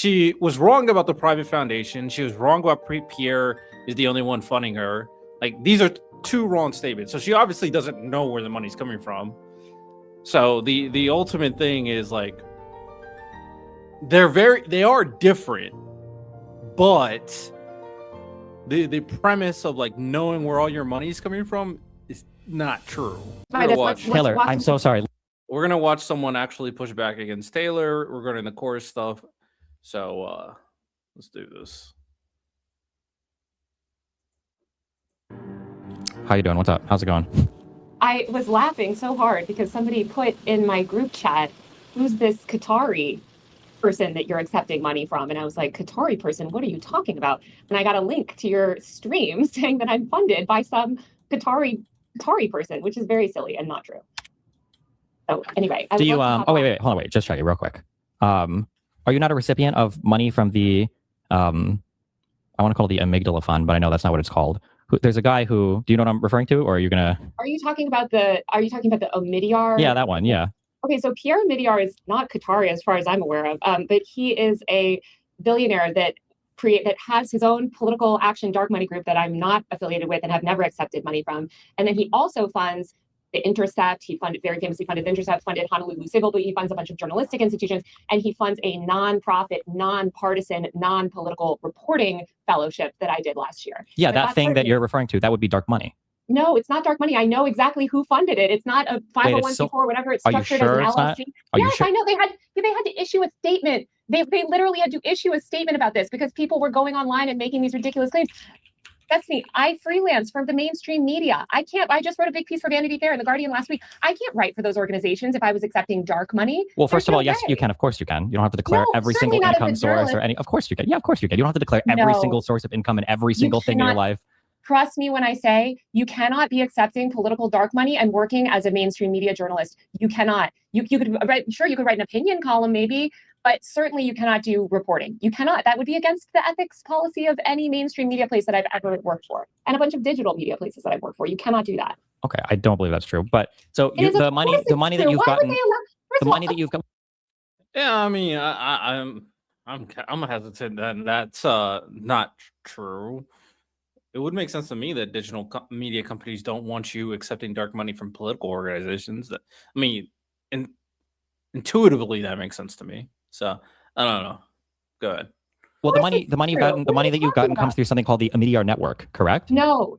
she was wrong about the private foundation. She was wrong about Pierre is the only one funding her. Like, these are two wrong statements. So she obviously doesn't know where the money's coming from. So the ultimate thing is, like, they are different, but the premise of, like, knowing where all your money's coming from is not true. Taylor, I'm so sorry. We're gonna watch someone actually push back against Taylor regarding the chorus stuff. So let's do this. How you doing? What's up? How's it going? I was laughing so hard because somebody put in my group chat, who's this Qatari person that you're accepting money from? And I was like, Qatari person, what are you talking about? And I got a link to your stream saying that I'm funded by some Qatari person, which is very silly and not true. So anyway, do you oh wait, hold on, wait, just check it real quick. Are you not a recipient of money from the I want to call it the Amygdala Fund, but I know that's not what it's called. There's a guy who, do you know what I'm referring to, or are you gonna? Are you talking about the Omidyar? Yeah, that one. Yeah. Okay, so Pierre Omidyar is not Qatari as far as I'm aware of, but he is a billionaire that has his own political action dark money group that I'm not affiliated with and have never accepted money from. And then he also funds the Intercept. He very famously funded the Intercept, funded Honolulu Civil, but he funds a bunch of journalistic institutions, and he funds a nonprofit, nonpartisan, non-political reporting fellowship that I did last year. Yeah, that thing that you're referring to, that would be dark money. No, it's not dark money. I know exactly who funded it. It's not a 501c4, whatever it's structured as an LLC. Yes, I know. They had to issue a statement. They literally had to issue a statement about this because people were going online and making these ridiculous claims. That's me. I freelance from the mainstream media. I just wrote a big piece for Vanity Fair and The Guardian last week. I can't write for those organizations if I was accepting dark money. Well, first of all, yes, you can. Of course you can. You don't have to declare every single income source or any. Of course you can. Yeah, of course you can. You don't have to declare every single source of income and every single thing in your life. Trust me when I say you cannot be accepting political dark money and working as a mainstream media journalist. You cannot. You could write, sure, you could write an opinion column maybe, but certainly you cannot do reporting. You cannot. That would be against the ethics policy of any mainstream media place that I've ever worked for, and a bunch of digital media places that I've worked for. You cannot do that. Okay, I don't believe that's true. But so the money that you've gotten, the money that you've got. Yeah, I mean, I'm hesitant that that's not true. It would make sense to me that digital media companies don't want you accepting dark money from political organizations. I mean, intuitively that makes sense to me. So I don't know. Go ahead. Well, the money that you've gotten comes through something called the Omidyar Network, correct? No.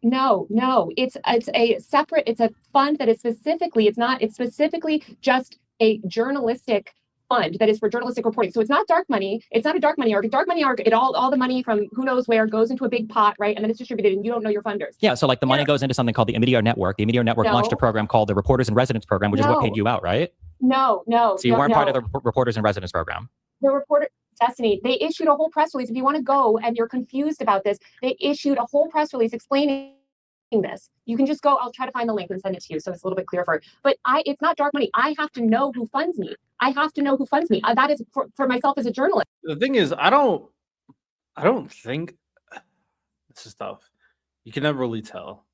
It's a separate. It's a fund that is specifically. It's specifically just a journalistic fund that is for journalistic reporting. So it's not dark money. It's not a dark money org. Dark money org, all the money from who knows where goes into a big pot, right? And then it's distributed and you don't know your funders. Yeah, so like the money goes into something called the Omidyar Network. The Omidyar Network launched a program called the Reporters in Residence program, which is what paid you out, right? No. So you weren't part of the Reporters in Residence program. The reporter, Destiny, they issued a whole press release. If you want to go and you're confused about this, they issued a whole press release explaining this. You can just go, I'll try to find the link and send it to you so it's a little bit clearer. But it's not dark money. I have to know who funds me. That is for myself as a journalist. The thing is, I don't think this is tough. You can never really tell.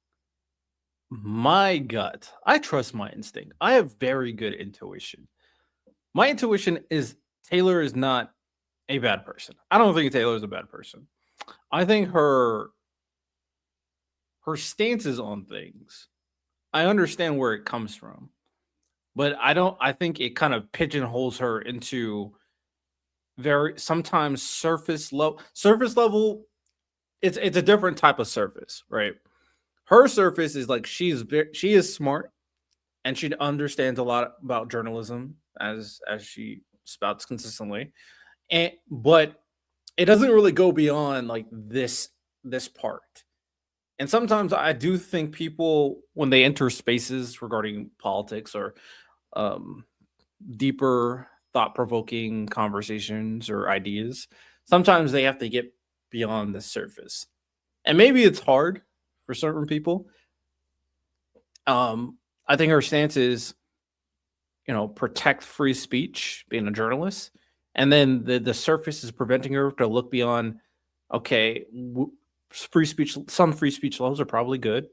My gut, I trust my instinct. I have very good intuition. My intuition is Taylor is not a bad person. I don't think Taylor is a bad person. I think her stances on things, I understand where it comes from, but I think it kind of pigeonholes her into very sometimes surface level. It's a different type of surface, right? Her surface is like she is smart and she understands a lot about journalism as she spouts consistently, but it doesn't really go beyond like this part. And sometimes I do think people, when they enter spaces regarding politics or deeper thought-provoking conversations or ideas, sometimes they have to get beyond the surface. And maybe it's hard for certain people. I think her stance is, protect free speech, being a journalist. And then the surface is preventing her to look beyond, okay, free speech, some free speech laws are probably good,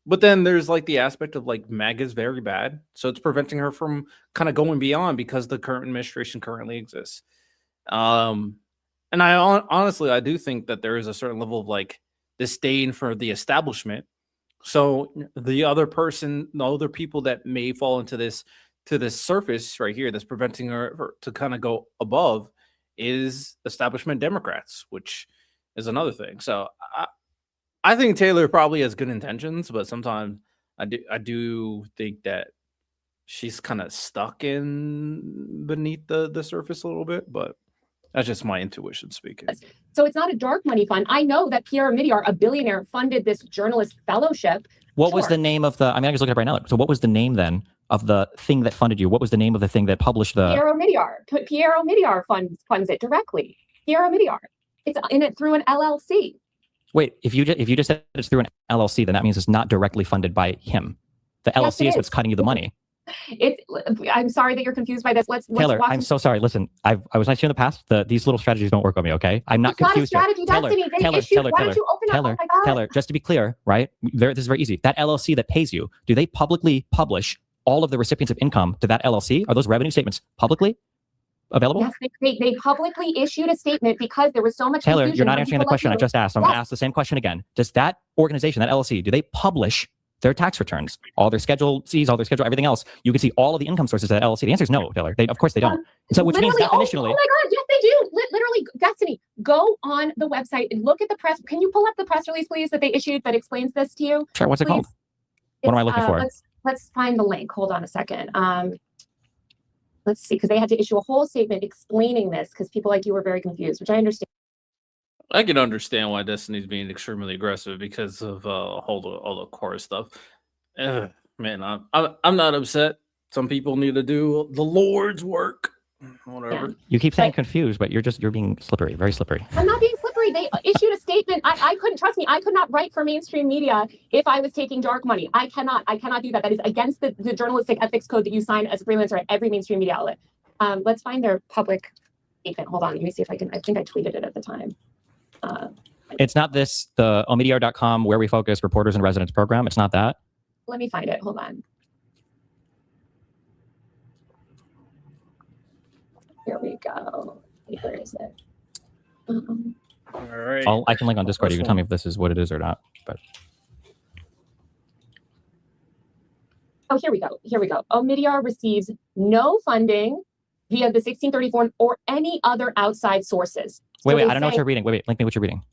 but then there's like the aspect of like MAGA is very bad, so it's preventing her from kind of going beyond because the current administration currently exists. And honestly, I do think that there is a certain level of like disdain for the establishment. So the other person, the other people that may fall into this to this surface right here that's preventing her to kind of go above is establishment Democrats, which is another thing. So I think Taylor probably has good intentions, but sometimes I do think that she's kind of stuck in beneath the surface a little bit, but that's just my intuition speaking. So it's not a dark money fund. I know that Pierre Omidyar, a billionaire, funded this journalist fellowship. What was the name of the, I mean, I can just look it up right now. So what was the name then of the thing that funded you? What was the name of the thing that published the... Pierre Omidyar. Pierre Omidyar funds it directly. Pierre Omidyar. It's in it through an LLC. Wait, if you just said it's through an LLC, then that means it's not directly funded by him. The LLC is what's cutting you the money. I'm sorry that you're confused by this. Taylor, I'm so sorry. Listen, I was nice to you in the past. These little strategies don't work on me, okay? I'm not confused. Not a strategy, Destiny. Taylor, just to be clear, right? This is very easy. That LLC that pays you, do they publicly publish all of the recipients of income to that LLC? Are those revenue statements publicly available? Yes, they publicly issued a statement because there was so much Taylor, confusion. you're not answering the question I just asked. I'm going to ask the same question again. Does that organization, that LLC, do they publish their tax returns, all their Schedule C's, all their schedule, everything else? You can see all of the income sources of that LLC. The answer is no, Taylor. Of course they don't. So which means definitionally... Oh my God, yes they do. Literally, Destiny, go on the website and look at the press. Can you pull up the press release, please, that they issued that explains this to you? Sure, what's it called? What am I looking for? Let's find the link. Hold on a second. Let's see, because they had to issue a whole statement explaining this because people like you were very confused, which I understand. I can understand why Destiny's being extremely aggressive because of all the chorus stuff. Man, I'm not upset. Some people need to do the Lord's work. Whatever. Yeah. You keep saying confused, but you're being slippery, very slippery. I'm not being slippery. They issued a statement. I couldn't, trust me, I could not write for mainstream media if I was taking dark money. I cannot do that. That is against the journalistic ethics code that you sign as a freelancer at every mainstream media outlet. Let's find their public statement. Hold on, let me see if I think I tweeted it at the time. It's not this, the omidyar.com where we focus reporters in residence program. It's not that. Let me find it. Hold on. Here we go. Where is it? All right. I can link on Discord. You can tell me if this is what it is or not. But oh, here we go. Omidyar receives no funding via the 1634 or any other outside sources. Wait, I don't know what you're reading. Wait, link me what you're reading.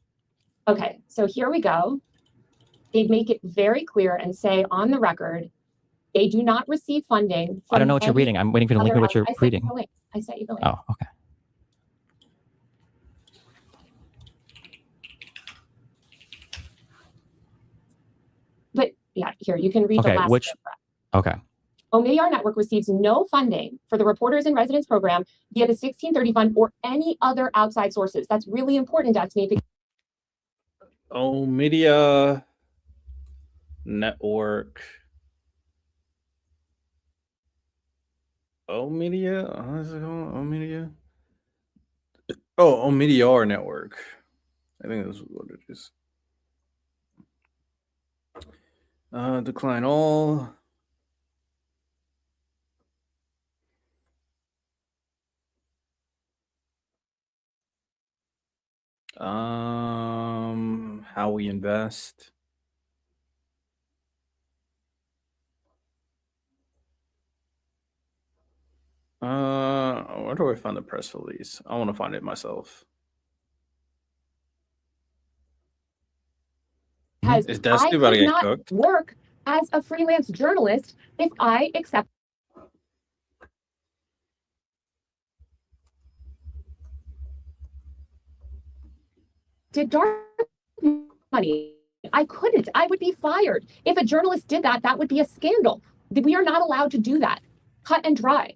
Okay, so here we go. They make it very clear and say on the record, they do not receive funding. I don't know what you're reading. I'm waiting for you to link me what you're reading. I sent you the link. Oh, okay. But yeah, here, you can read the last paragraph. Okay. Omidyar Network receives no funding for the Reporters in Residence program via the 1630 fund or any other outside sources. That's really important, Destiny. Omidyar Network. Omidyar? What is it called? Omidyar? Oh, Omidyar Network. I think that's what it is. Decline all. How we invest. Where do I find the press release? I want to find it myself. Is Destiny about to get cooked? Work as a freelance journalist if I accept dark money. I couldn't. I would be fired. If a journalist did that, that would be a scandal. We are not allowed to do that. Cut and dry.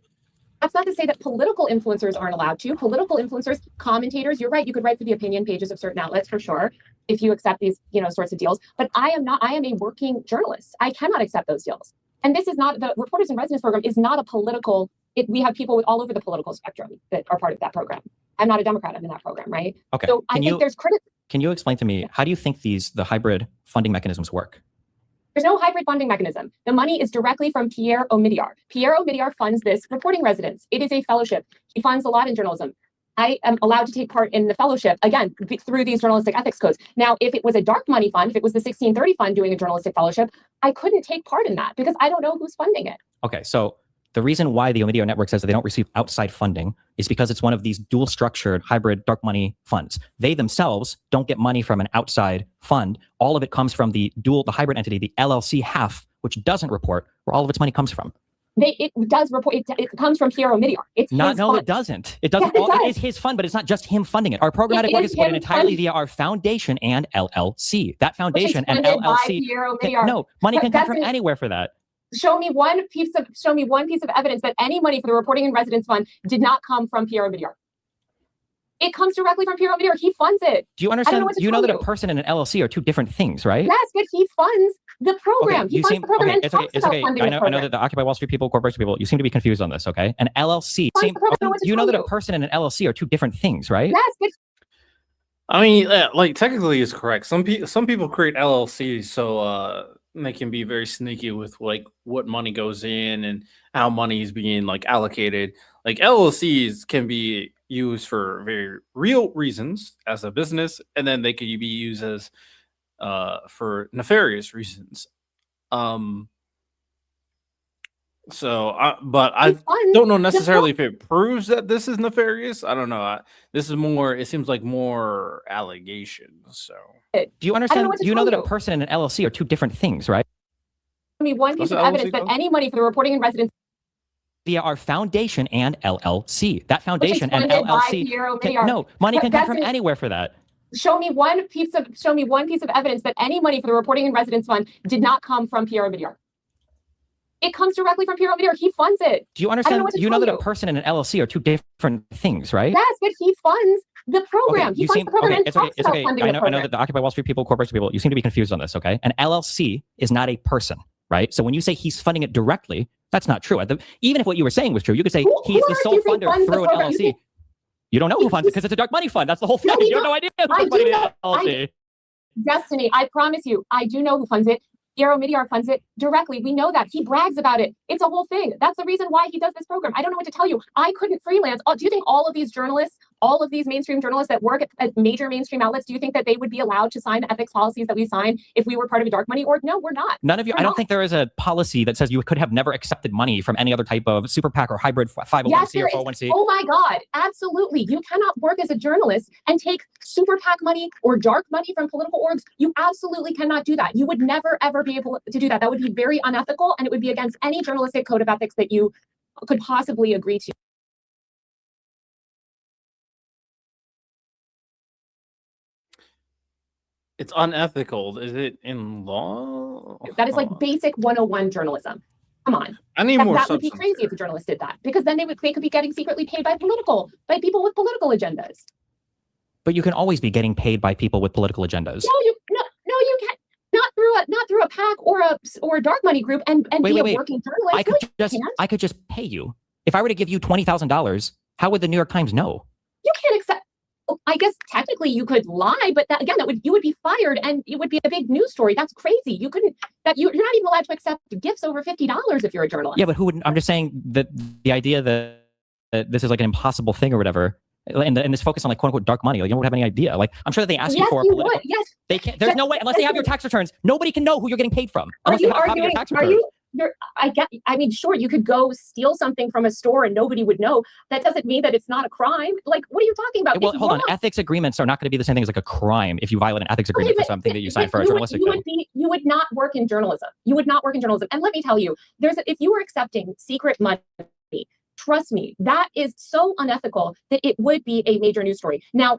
That's not to say that political influencers aren't allowed to. Political influencers, commentators, you're right. You could write for the opinion pages of certain outlets for sure, if you accept these, sorts of deals. But I am not. I am a working journalist. I cannot accept those deals. And this is not, the Reporters in Residence program is not a political. We have people with all over the political spectrum that are part of that program. I'm not a Democrat. I'm in that program, right? Okay. So I think there's criticism. Can you explain to me, how do you think the hybrid funding mechanisms work? There's no hybrid funding mechanism. The money is directly from Pierre Omidyar. Pierre Omidyar funds this reporting residence. It is a fellowship. He funds a lot in journalism. I am allowed to take part in the fellowship, again, through these journalistic ethics codes. Now, if it was a dark money fund, if it was the 1630 fund doing a journalistic fellowship, I couldn't take part in that because I don't know who's funding it. Okay, so the reason why the Omidyar network says that they don't receive outside funding is because it's one of these dual structured hybrid dark money funds. They themselves don't get money from an outside fund. All of it comes from the hybrid entity, the LLC half, which doesn't report where all of its money comes from. It does report. It comes from Pierre Omidyar. It's not. No, fund. it doesn't. It doesn't. Yes, it does. It is his fund, but it's not just him funding it. Our programmatic work is supported entirely via our foundation and LLC. That foundation and LLC. No, money can come from anywhere for that. Show me one piece of evidence that any money for the reporting and residence fund did not come from Pierre Omidyar. It comes directly from Pierre Omidyar. He funds it. Do you understand? You know that a person and an LLC are two different things, right? Yes, but he funds the program. Okay, he funds the program. Okay, it's okay. I know that the Occupy Wall Street people, corporation people, you seem to be confused on this, okay? An LLC. You know that a person and an LLC are two different things, right? Yes, but I mean, like technically it's correct. Some people create LLCs so they can be very sneaky with like what money goes in and how money is being like allocated. Like LLCs can be used for very real reasons as a business, and then they could be used as for nefarious reasons. So I don't know necessarily if it proves that this is nefarious. I don't know. This is more, it seems like more allegations. So do you understand? You know that a person and an LLC are two different things, right? I mean, one piece of evidence that any money for the reporting and residence via our foundation and LLC. That foundation and LLC. No, money can come from anywhere for that. Show me one piece of evidence that any money for the reporting and residence fund did not come from Pierre Omidyar. It comes directly from Pierre Omidyar. He funds it. Do you understand? You know that a person and an LLC are two different things, right? Yes, but he funds the program. Okay, he funds the program. It's okay. I know that the Occupy Wall Street people, corporation people, you seem to be confused on this, okay? An LLC is not a person, right? So when you say he's funding it directly, that's not true. Even if what you were saying was true, you could say he's the sole funder through an LLC. You don't know who funds it because it's a dark money fund. That's the whole thing. You have no idea who's funding the LLC. Destiny, I promise you, I do know who funds it. Pierre Omidyar funds it directly. We know that. He brags about it. It's a whole thing. That's the reason why he does this program. I don't know what to tell you. I couldn't freelance. Do you think all of these journalists, all of these mainstream journalists that work at major mainstream outlets, do you think that they would be allowed to sign the ethics policies that we sign if we were part of a dark money org? No, we're not. None of you. I don't think there is a policy that says you could have never accepted money from any other type of super PAC or hybrid 501c or 401c. Oh my God, absolutely. You cannot work as a journalist and take super PAC money or dark money from political orgs. You absolutely cannot do that. You would never, ever be able to do that. That would be very unethical, and it would be against any journalistic code of ethics that you could possibly agree to. It's unethical. Is it in law? That is like basic 101 journalism. Come on. I need more substance. That would be crazy if a journalist did that, because then they could be getting secretly paid by people with political agendas. But you can always be getting paid by people with political agendas. No, you can't. Not through a PAC or a dark money group and be a working journalist. I could just pay you. If I were to give you $20,000, how would the New York Times know? You can't accept. I guess technically you could lie, but you would be fired and it would be a big news story. That's crazy. You couldn't. You're not even allowed to accept gifts over $50 if you're a journalist. Yeah, but who would? I'm just saying that the idea that this is like an impossible thing or whatever. And this focus on like quote unquote dark money, like you don't have any idea. Like I'm sure that they ask you for political. Yes, they can't. There's no way unless they have your tax returns. Nobody can know who you're getting paid from. Unless they have a copy of your tax returns. I mean, sure, you could go steal something from a store and nobody would know. That doesn't mean that it's not a crime. Like, what are you talking about? Well, hold on. Ethics agreements are not going to be the same thing as like a crime if you violate an ethics agreement for something that you signed for a journalistic thing. You would not work in journalism. You would not work in journalism. And let me tell you, if you were accepting secret money, trust me, that is so unethical that it would be a major news story. Now,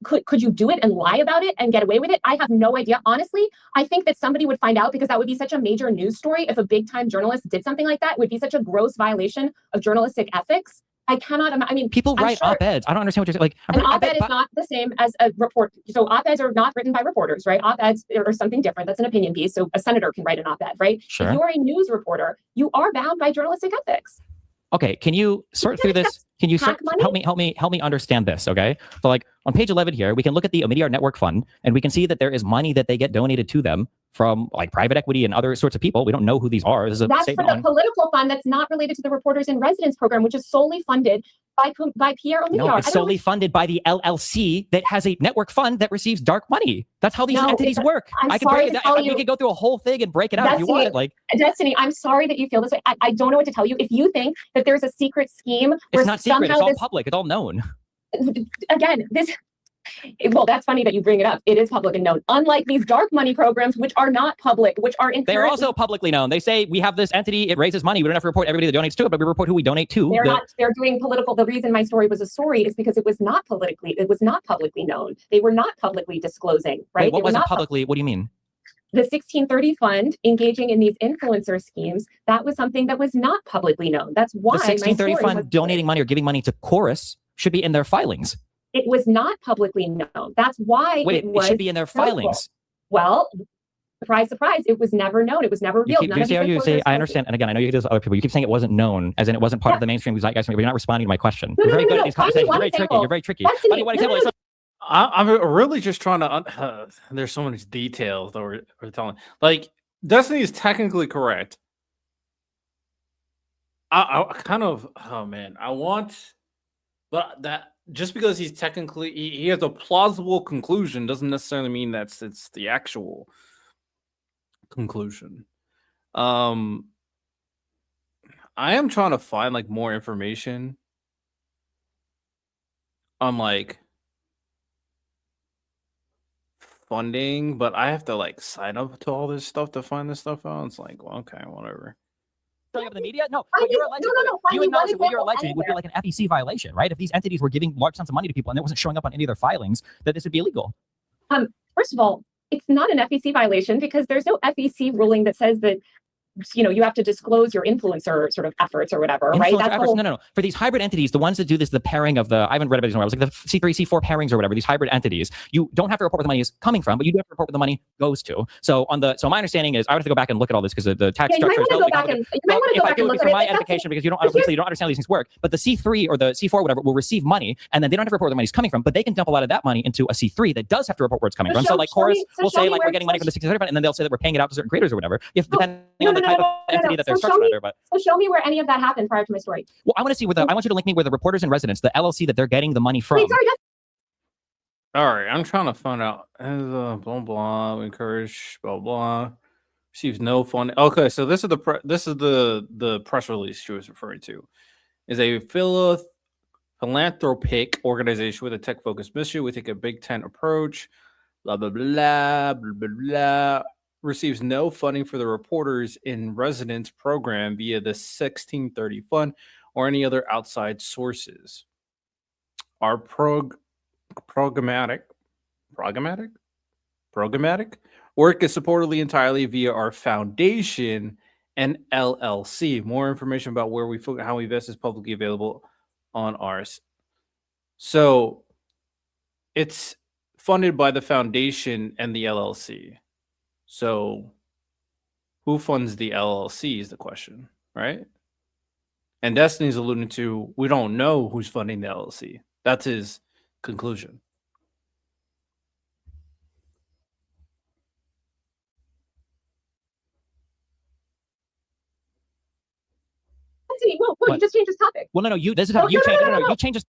could you do it and lie about it and get away with it? I have no idea. Honestly, I think that somebody would find out because that would be such a major news story. If a big time journalist did something like that, it would be such a gross violation of journalistic ethics. I cannot imagine. I mean, people write op-eds. I don't understand what you're saying. Like, an op-ed is not the same as a report. So op-eds are not written by reporters, right? Op-eds are something different. That's an opinion piece. So a senator can write an op-ed, right? Sure. If you're a news reporter, you are bound by journalistic ethics. Okay, can you sort through this? Can you PAC money? help me understand this? Okay. So like on page 11 here, we can look at the Omidyar Network Fund, and we can see that there is money that they get donated to them from like private equity and other sorts of people. We don't know who these are. This is a That's for statement the political fund that's not related to the Reporters in Residence program, which is solely funded by Pierre Omidyar. No, it's solely funded by the LLC that has a network fund that receives dark money. That's how these entities work. I can break it down. We could go through a whole thing and break it out if you want. Like Destiny, I'm sorry that you feel this way. I don't know what to tell you. If you think that there's a secret scheme, where it's not secret. It's all public. It's all known. Again, well, that's funny that you bring it up. It is public and known. Unlike these dark money programs, which are not public, which are they're also publicly known. They say we have this entity, it raises money. We don't have to report everybody that donates to it, but we report who we donate to. They're doing political. The reason my story was a story is because it was not publicly known. They were not publicly disclosing, right? Wait, what wasn't publicly? What do you mean? The 1630 fund engaging in these influencer schemes, that was something that was not publicly known. That's why the 1630 fund donating money or giving money to Chorus should be in their filings. It was not publicly known. That's why it should be in their filings. Well, surprise, surprise, it was never known. It was never revealed. You say, I understand, and again, I know you do this with other people. You keep saying it wasn't known, as in it wasn't part of the mainstream zeitgeist, but you're not responding to my question. You're very good at these conversations. You're very tricky. You're very tricky. I'm really just trying to. There's so many details that we're telling. Like, Destiny is technically correct. I kind of. Oh man, I want, but that. Just because he's technically he has a plausible conclusion doesn't necessarily mean it's the actual conclusion. I am trying to find like more information on like funding, but I have to like sign up to all this stuff to find this stuff out. It's like, well, okay, whatever. Of the media? No, what you're alleging, you acknowledge that what you're alleging would be like an FEC violation, right? If these entities were giving large sums of money to people and it wasn't showing up on any of their filings, that this would be illegal. First of all, it's not an FEC violation because there's no FEC ruling that says that you have to disclose your influencer sort of efforts or whatever, right? That's efforts, no. For these hybrid entities, the ones that do this, the pairing of I haven't read about these nowhere. It was like the C3, C4 pairings or whatever, these hybrid entities, you don't have to report where the money is coming from, but you do have to report where the money goes to. So my understanding is I would have to go back and look at all this because the tax structure is relatively complicated. If I do it for my edification, because you don't understand how these things work, but the C3 or the C4, whatever, will receive money and then they don't have to report where the money's coming from, but they can dump a lot of that money into a C3 that does have to report where it's coming from. So like Chorus will say like we're getting money from the 1630 fund and then they'll say that we're paying it out to certain creators or whatever. If depending on the type of entity that they're structured under, but so show me where any of that happened prior to my story. Well, I want to see I want you to link me where the Reporters in Residence, the LLC that they're getting the money from. Wait, sorry, all right, I'm trying to find out. Blah blah. Encourage blah blah. Receives no funding. Okay, so this is the press release she was referring to. Is a philanthropic organization with a tech focused mission. We take a Big Tent approach. Blah blah blah blah blah blah. Receives no funding for the Reporters in Residence program via the 1630 fund or any other outside sources. Our programmatic work is supported entirely via our foundation and LLC. More information about where how we invest is publicly available on ours. So it's funded by the foundation and the LLC. So who funds the LLC is the question, right? And Destiny's alluding to, we don't know who's funding the LLC. That's his conclusion. Well, you just changed this topic. Well, no, this is how you change. No, you change this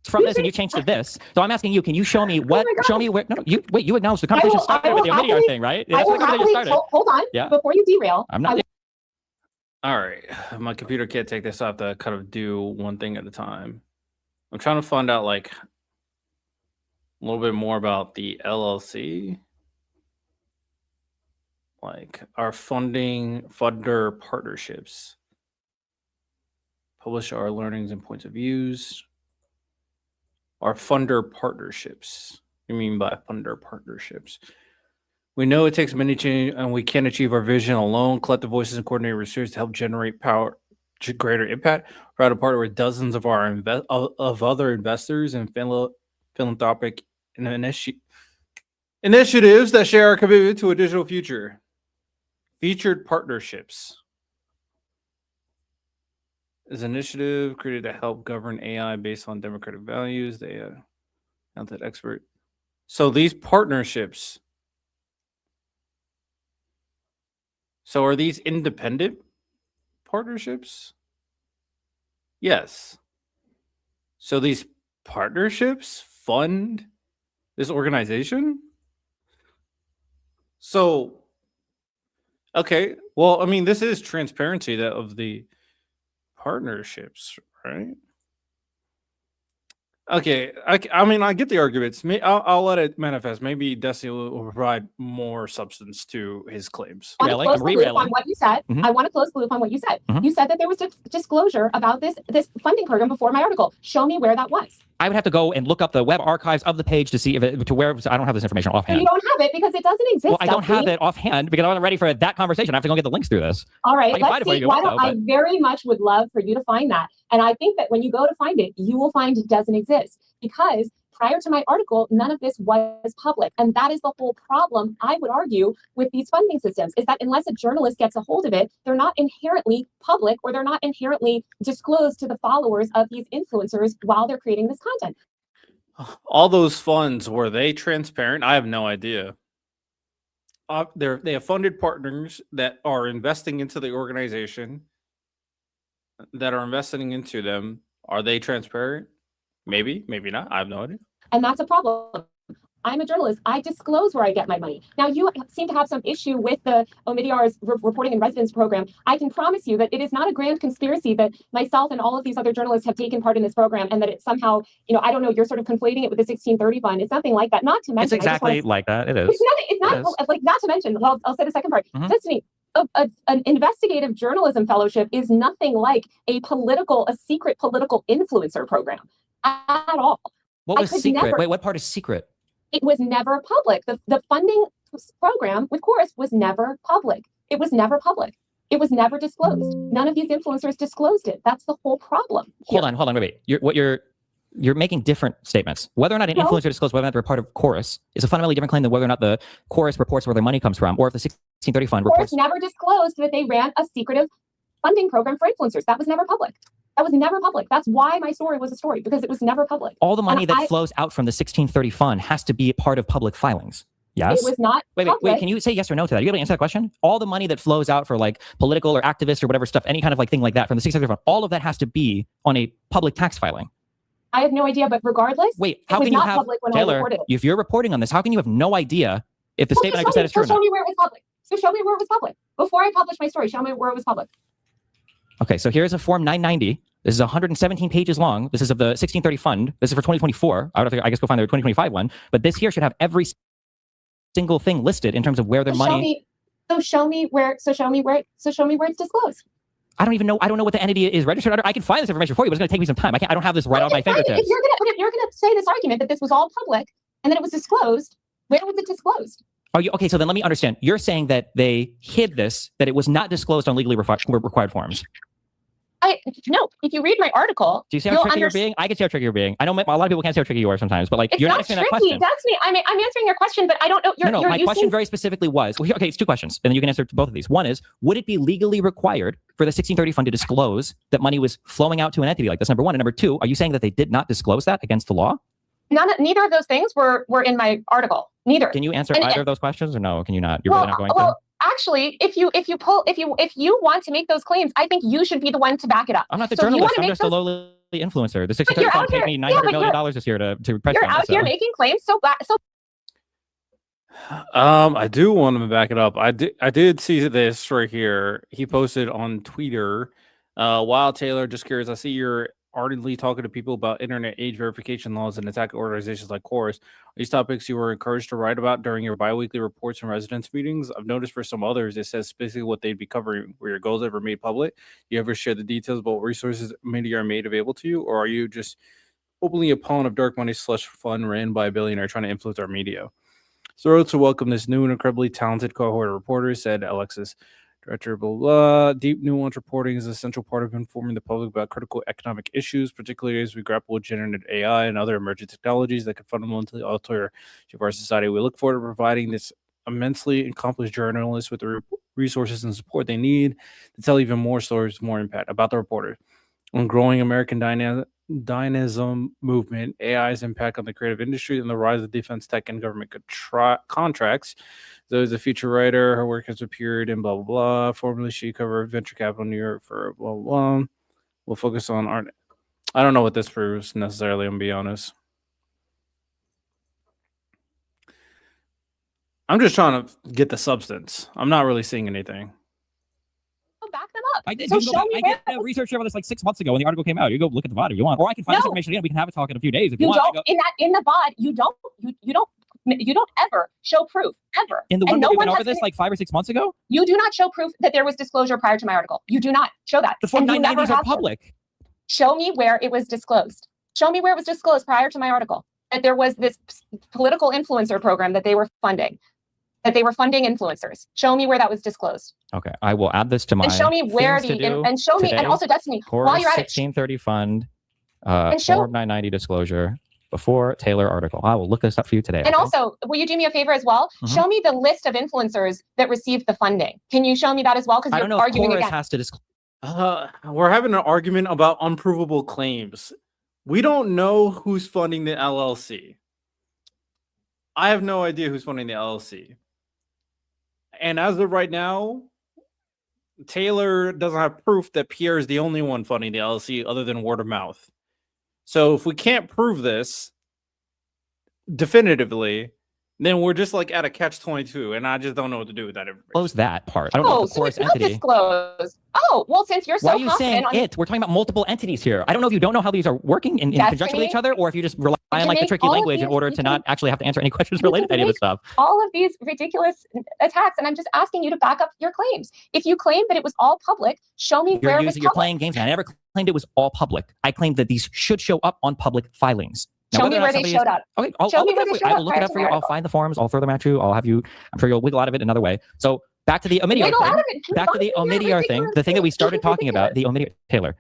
from this and you change to this. So I'm asking you, can you show me what? Show me where? No, you acknowledge the conversation started with the Omidyar thing, right? That's what you started. Hold on. Yeah. Before you derail, I'm not. All right, my computer can't take this. I have to kind of do one thing at a time. I'm trying to find out like a little bit more about the LLC, like our funder partnerships. Publish our learnings and points of views. Our funder partnerships. What do you mean by funder partnerships? We know it takes many change, and we can't achieve our vision alone. Collective voices and coordinate research to help generate greater impact. We're proud to partner with dozens of our other investors and philanthropic initiatives that share our commitment to a digital future. Featured partnerships. is an initiative created to help govern AI based on democratic values. They not that expert. So these partnerships. So are these independent partnerships? Yes. So these partnerships fund this organization? So okay, well, I mean, this is transparency that of the partnerships, right? Okay, I mean, I get the arguments. I'll let it manifest. Maybe Destiny will provide more substance to his claims. I want to close the loop on what you said. Mhm. I want to close the loop on what you said. Mhm. You said that there was disclosure about this funding program before my article. Show me where that was. I would have to go and look up the web archives of the page to see if it to where I don't have this information So offhand. you don't have it because it doesn't exist. Well, I don't have it offhand because I wasn't ready for that conversation. I have to go get the links through this. All right, I can find it for let's see. you Why also, don't I but- very much would love for you to find that. And I think that when you go to find it, you will find it doesn't exist because prior to my article, none of this was public. And that is the whole problem, I would argue, with these funding systems, is that unless a journalist gets a hold of it, they're not inherently public or they're not inherently disclosed to the followers of these influencers while they're creating this content. All those funds, were they transparent? I have no idea. They have funded partners that are investing into the organization, that are investing into them. Are they transparent? Maybe, maybe not. I have no idea. And that's a problem. I'm a journalist. I disclose where I get my money. Now, you seem to have some issue with the Omidyar's reporting in residence program. I can promise you that it is not a grand conspiracy that myself and all of these other journalists have taken part in this program and that it's somehow, I don't know, you're sort of conflating it with the 1630 fund. It's nothing like that. Not to mention, It's exactly like that. It is. It's not like, not to mention, well, I'll say the second part. Mhm. Destiny, an investigative journalism fellowship is nothing like a secret political influencer program at all. What was secret? Wait, what part is secret? It was never public. The funding program with Chorus was never public. It was never public. It was never disclosed. None of these influencers disclosed it. That's the whole problem. Hold on, wait. You're making different statements. Whether or not an influencer disclosed whether or not they're part of Chorus is a fundamentally different claim than whether or not the Chorus reports where their money comes from, or if the 1630 fund reports. Chorus never disclosed that they ran a secretive funding program for influencers. That was never public. That was never public. That's why my story was a story, because it was never public. All the money that flows out from the 1630 fund has to be part of public filings. Yes? It was not Wait, can you say yes or no to that? Are you able to answer that question? All the money that flows out for like political or activist or whatever stuff, any kind of like thing like that from the 1630 fund, all of that has to be on a public tax filing. I have no idea, but regardless, wait, how can you have, Taylor, if you're reporting on this, how can you have no idea if the statement I just said is true or not? Show me where it was public. So show me where it was public. Before I publish my story, show me where it was public. Okay, so here's a Form 990. This is 117 pages long. This is of the 1630 fund. This is for 2024. I guess go find the 2025 one. But this here should have every single thing listed in terms of where their money. Show me where it's disclosed. I don't even know. I don't know what the entity is registered under. I can find this information for you, but it's going to take me some time. I don't have this right on my fingertips. If you're gonna say this argument that this was all public and that it was disclosed, where was it disclosed? Are you okay? So then let me understand. You're saying that they hid this, that it was not disclosed on legally required forms. No. If you read my article, do you see how tricky you're being? I can see how tricky you're being. I know a lot of people can't see how tricky you are sometimes, but like you're not answering that question. That's me. I'm answering your question, but I don't know. No, my question very specifically was, okay, it's two questions, and then you can answer to both of these. One is, would it be legally required for the 1630 fund to disclose that money was flowing out to an entity like this? Number one. And number two, are you saying that they did not disclose that against the law? Neither of those things were in my article. Neither. Can you answer either of those questions, or no? Can you not? You're really not going to? Actually, if you want to make those claims, I think you should be the one to back it up. I'm not the journalist. I'm just a lowly influencer. The 1630 fund paid me $900 million this year to press. You're out here making claims. I do want to back it up. I did see this right here. He posted on Twitter. Wow, Taylor, just curious. I see you're ardently talking to people about internet age verification laws and attack organizations like Chorus. Are these topics you were encouraged to write about during your biweekly reports and residence meetings? I've noticed for some others, it says specifically what they'd be covering. Were your goals ever made public? You ever share the details about what resources media are made available to you? Or are you just openly a pawn of dark money slush fund ran by a billionaire trying to influence our media? Thrilled to welcome this new and incredibly talented cohort of reporters, said Alexis. Director, blah, blah. Deep, nuanced reporting is an essential part of informing the public about critical economic issues, particularly as we grapple with generative AI and other emerging technologies that could fundamentally alter our society. We look forward to providing this immensely accomplished journalists with the resources and support they need to tell even more stories with more impact. About the reporter. on growing American dynamism movement, AI's impact on the creative industry, and the rise of defense tech and government contracts. Though as a feature writer, her work has appeared in blah blah blah. Formerly, she covered venture capital in New York for blah blah blah. We'll focus on art. I don't know what this proves necessarily. I'm gonna be honest. I'm just trying to get the substance. I'm not really seeing anything. Back them up. I did. So You can show go back, me I did a research about this like 6 months ago when the article came out. You go look at the VOD if you want, or I can find this No. information again. We can have a talk in a few days if You you want. don't in the VOD. You don't ever show proof ever. In the And one no that we one went over has this like 5 or 6 months ago, You do not show proof that there was disclosure prior to my article. You do not show that. the Form And you never 990s are have to. public. Show me where it was disclosed. Show me where it was disclosed prior to my article that there was this political influencer program that they were funding, that they were funding influencers. Show me where that was disclosed. Okay, I will add this to my And show me where things to the do and show me today. and also Destiny Core while you're at it. 1630 fund, And show- Form 990 disclosure before Taylor article. I will look this up for you today. And okay? also, will you do me a favor as well? Mhm. Show me the list of influencers that received the funding. Can you show me that as well? Because I you're don't know if arguing Chorus against. has to disclose. We're having an argument about unprovable claims. We don't know who's funding the LLC. I have no idea who's funding the LLC. And as of right now, Taylor doesn't have proof that Pierre is the only one funding the LLC other than word of mouth. So if we can't prove this definitively, then we're just like at a catch-22, and I just don't know what to do with that information. Close that part. I don't know Oh, if the so Chorus it's not entity. disclosed. Oh, well, since you're so Why are you saying confident on it? We're talking about multiple entities here. I don't know if you don't know how these are working in conjunction with each other, or if you just rely on like the Janine, tricky all of language in these- order you to can- not actually have to answer any questions you can related to any of this stuff. all of these ridiculous attacks, and I'm just asking you to back up your claims. If you claim that it was all public, show me where it was You're public. playing games. I never claimed it was all public. I claimed that these should show up on public filings. Now, Show whether me or not where they somebody showed up. Okay, Show I'll me look it where up they for you. showed I up will look it prior up to for my you. I'll article. find the forms. I'll throw them at you. I'll have you. I'm sure you'll wiggle out of it another way. So back to the Omidyar Wiggle thing. out of it. Keep Back to the finding your Omidyar thing. ridiculous The thing that we things. started Keep talking about. ridiculous. The Omidyar. Taylor.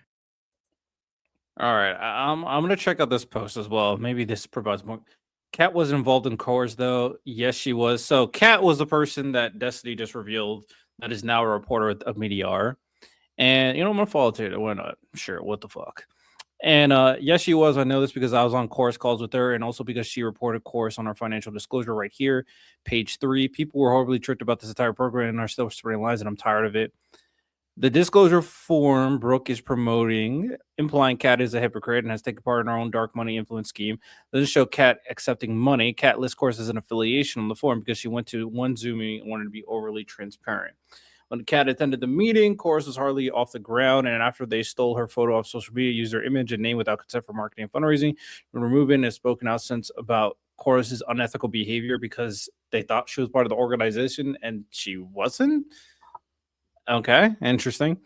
All right, I'm gonna check out this post as well. Maybe this provides more. Kat was involved in Cores, though. Yes, she was. So Kat was the person that Destiny just revealed that is now a reporter of Omidyar. And I'm gonna follow Taylor. Why not? Sure. What the fuck? And yes, she was. I know this because I was on Chorus calls with her, and also because she reported Chorus on our financial disclosure right here, page 3. People were horribly tricked about this entire program and are still spreading lies, and I'm tired of it. The disclosure form Brooke is promoting, implying Kat is a hypocrite and has taken part in her own dark money influence scheme, doesn't show Kat accepting money. Kat lists Chorus as an affiliation on the form because she went to one Zoom meeting and wanted to be overly transparent. When Kat attended the meeting, Chorus was hardly off the ground, and after they stole her photo off social media, used her image and name without consent for marketing and fundraising, removing and spoken out since about Chorus's unethical behavior because they thought she was part of the organization and she wasn't. Okay, interesting.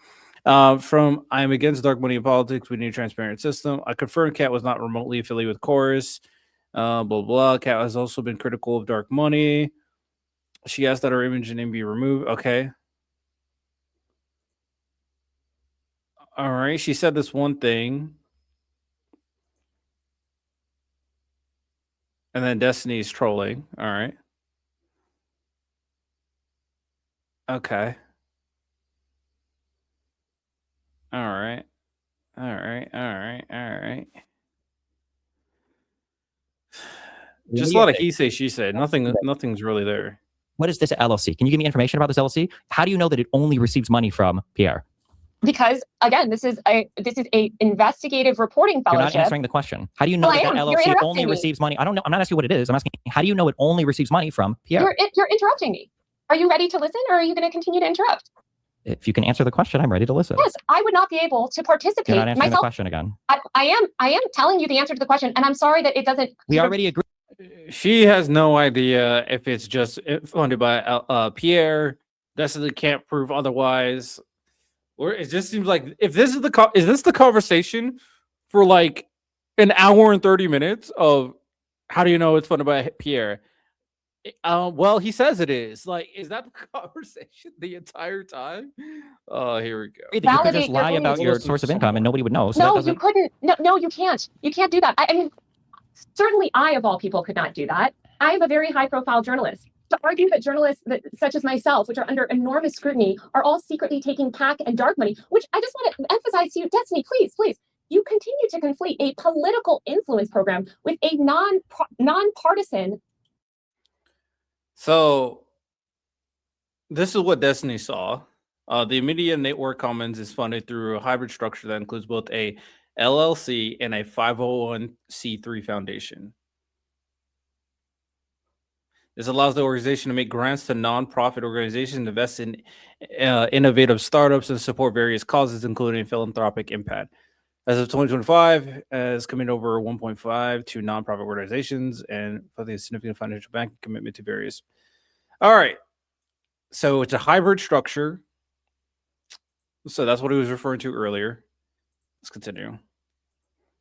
From I am against dark money in politics. We need a transparent system. I confirmed Kat was not remotely affiliated with Chorus. Blah blah. Kat has also been critical of dark money. She asked that her image and name be removed. Okay. All right. She said this one thing. And then Destiny's trolling. All right. Okay. All right. All right. All right. All right. Just a lot of he say, she said. Nothing's really there. What is this LLC? Can you give me information about this LLC? How do you know that it only receives money from Pierre? Because again, this is a investigative reporting You're not fellowship. answering the question. How do you know Well, I that am. You're LLC interrupting only me. receives money? I don't know. I'm not asking you what it is. I'm asking, how do you know it only receives money from Pierre? You're interrupting me. Are you ready to listen, or are you going to continue to interrupt? If you can answer the question, I'm ready to listen. Yes, I would not be able to participate You're not answering the myself. question again. I am telling you the answer to the question, and I'm sorry that it doesn't. We already agreed. She has no idea if it's just funded by Pierre. Destiny can't prove otherwise. Or it just seems like if this is is this the conversation for like an hour and 30 minutes of how do you know it's funded by Pierre? Well, he says it is. Like, is that the conversation the entire time? Oh, here we go. You could Validate just your lie about beliefs. your source of income and nobody would know. So No, that you doesn't. couldn't. No, you can't. You can't do that. I mean, certainly I, of all people, could not do that. I am a very high-profile journalist. to argue that journalists such as myself, which are under enormous scrutiny, are all secretly taking PAC and dark money, which I just want to emphasize to you, Destiny, please, you continue to conflate a political influence program with a non-partisan. So this is what Destiny saw. The Media Network Commons is funded through a hybrid structure that includes both a LLC and a 501c3 foundation. This allows the organization to make grants to nonprofit organizations, invest in innovative startups, and support various causes, including philanthropic impact. As of 2025, has committed over 1.5 to nonprofit organizations and for the significant financial banking commitment to various. All right. So it's a hybrid structure. So that's what he was referring to earlier. Let's continue.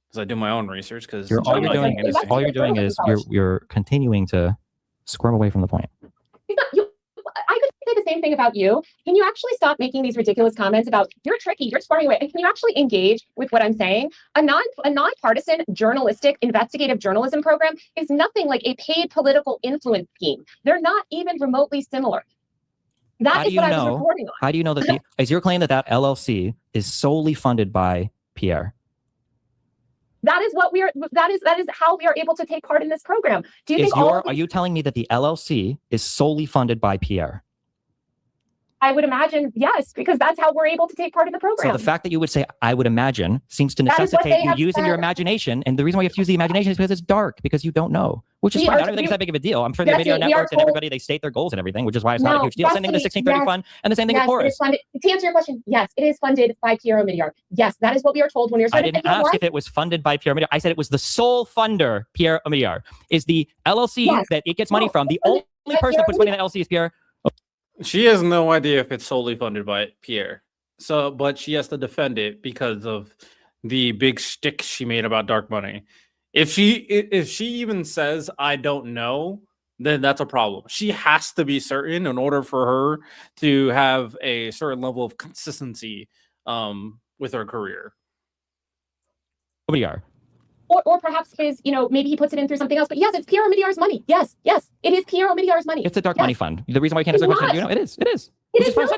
Because I do my own research. Because all you're doing is you're continuing to squirm away from the point. I could say the same thing about you. Can you actually stop making these ridiculous comments about you're tricky, you're squirming away, and can you actually engage with what I'm saying? A nonpartisan journalistic investigative journalism program is nothing like a paid political influence scheme. They're not even remotely similar. That is what I was reporting on. How do you know that is your claim that LLC is solely funded by Pierre? That is what that is how we are able to take part in this program. Do you think are you telling me that the LLC is solely funded by Pierre? I would imagine, yes, because that's how we're able to take part in the program. So the fact that you would say, I would imagine, seems to necessitate you using your imagination. And the reason why you have to use the imagination is because it's dark, because you don't know, which is fine. I don't think it's that big of a deal. I'm sure the Video Networks and everybody, they state their goals and everything, which is why it's not a huge deal. Same thing with the 1630 fund and the same thing with Chorus. To answer your question, yes, it is funded by Pierre Omidyar. Yes, that is what we are told when you're I didn't ask if it was funded by Pierre Omidyar. I said it was the sole funder, Pierre Omidyar. Is the LLC that it gets money from, the only person that puts money in the LLC is Pierre. She has no idea if it's solely funded by Pierre. So, but she has to defend it because of the big shtick she made about dark money. If she even says I don't know, then that's a problem. She has to be certain in order for her to have a certain level of consistency with her career. Omidyar. Or perhaps maybe he puts it in through something else. But yes, it's Pierre Omidyar's money. Yes, it is Pierre Omidyar's money. It's a dark money fund. The reason why you can't answer the question, it is. It is not.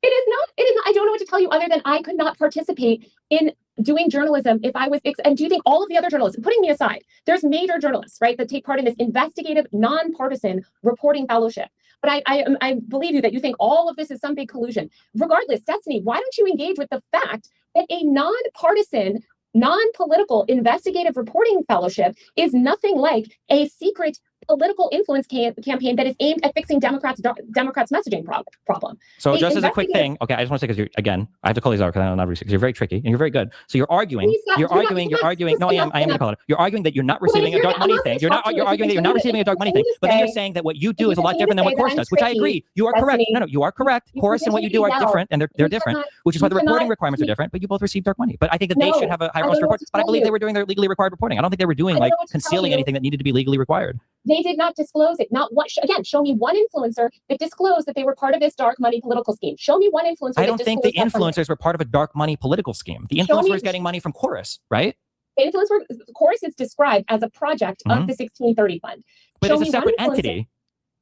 It is not. I don't know what to tell you other than I could not participate in doing journalism if I was. And do you think all of the other journalists, putting me aside, there's major journalists, right, that take part in this investigative, nonpartisan reporting fellowship. But I believe you that you think all of this is some big collusion. Regardless, Destiny, why don't you engage with the fact that a nonpartisan, non-political investigative reporting fellowship is nothing like a secret political influence campaign that is aimed at fixing Democrats' messaging problem. So just as a quick thing, okay, I just want to say, because again, I have to call these out because I don't know because you're very tricky and you're very good. So you're arguing. No, I am going to call it. You're arguing that you're not receiving a dark money thing. You're arguing that you're not receiving a dark money thing, but then you're saying that what you do is a lot different than what Chorus does, which I agree. You are correct. No, you are correct. Chorus and what you do are different, and they're different, which is why the reporting requirements are different, but you both receive dark money. But I think that they should have a higher report. But I believe they were doing their legally required reporting. I don't think they were doing like concealing anything that needed to be legally required. They did not disclose it. Not what. Again, show me one influencer that disclosed that they were part of this dark money political scheme. Show me one influencer. I don't think the influencers were part of a dark money political scheme. The influencer was getting money from Chorus, right? The influencer, Chorus is described as a project of the 1630 fund. But it's a separate entity.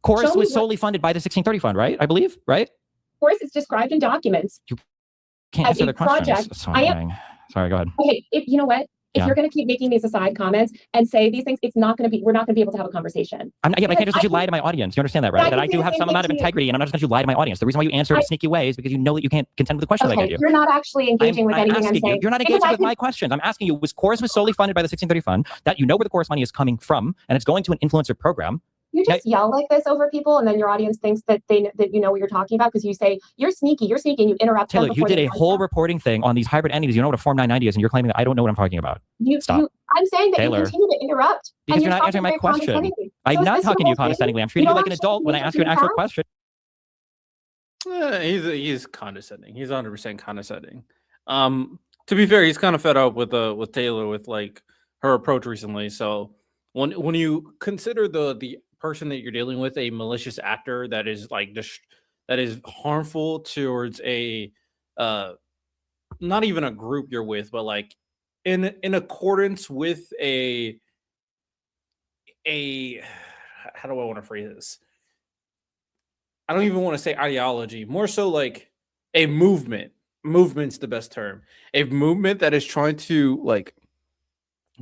Chorus was solely funded by the 1630 fund, right? I believe, right? Chorus is described in documents. You can't answer the questions. Sorry, go ahead. Okay, you know what? If you're going to keep making these aside comments and say these things, we're not going to be able to have a conversation. I can't just let you lie to my audience. You understand that, right? That I do have some amount of integrity, and I'm not just going to lie to my audience. The reason why you answer in a sneaky way is because you know that you can't contend with the questions I get you. You're not actually engaging with anything I'm saying. You're not engaging with my questions. I'm asking you, Chorus was solely funded by the 1630 fund, that you know where the Chorus money is coming from, and it's going to an influencer program. You just yell like this over people, and then your audience thinks that you know what you're talking about because you say you're sneaky, and you interrupt. Taylor, you did a whole reporting thing on these hybrid entities. You know what a Form 990 is, and you're claiming that I don't know what I'm talking about. Stop. I'm saying that Taylor, you continue to interrupt because you're not answering my question. I'm not talking to you condescendingly. I'm treating you like an adult when I ask you an actual question. He's condescending. He's 100% condescending. To be fair, he's kind of fed up with Taylor with like her approach recently. So when you consider the person that you're dealing with a malicious actor that is like that is harmful towards a not even a group you're with, but like in accordance with a how do I want to phrase this? I don't even want to say ideology, more so like a movement. Movement's the best term. A movement that is trying to like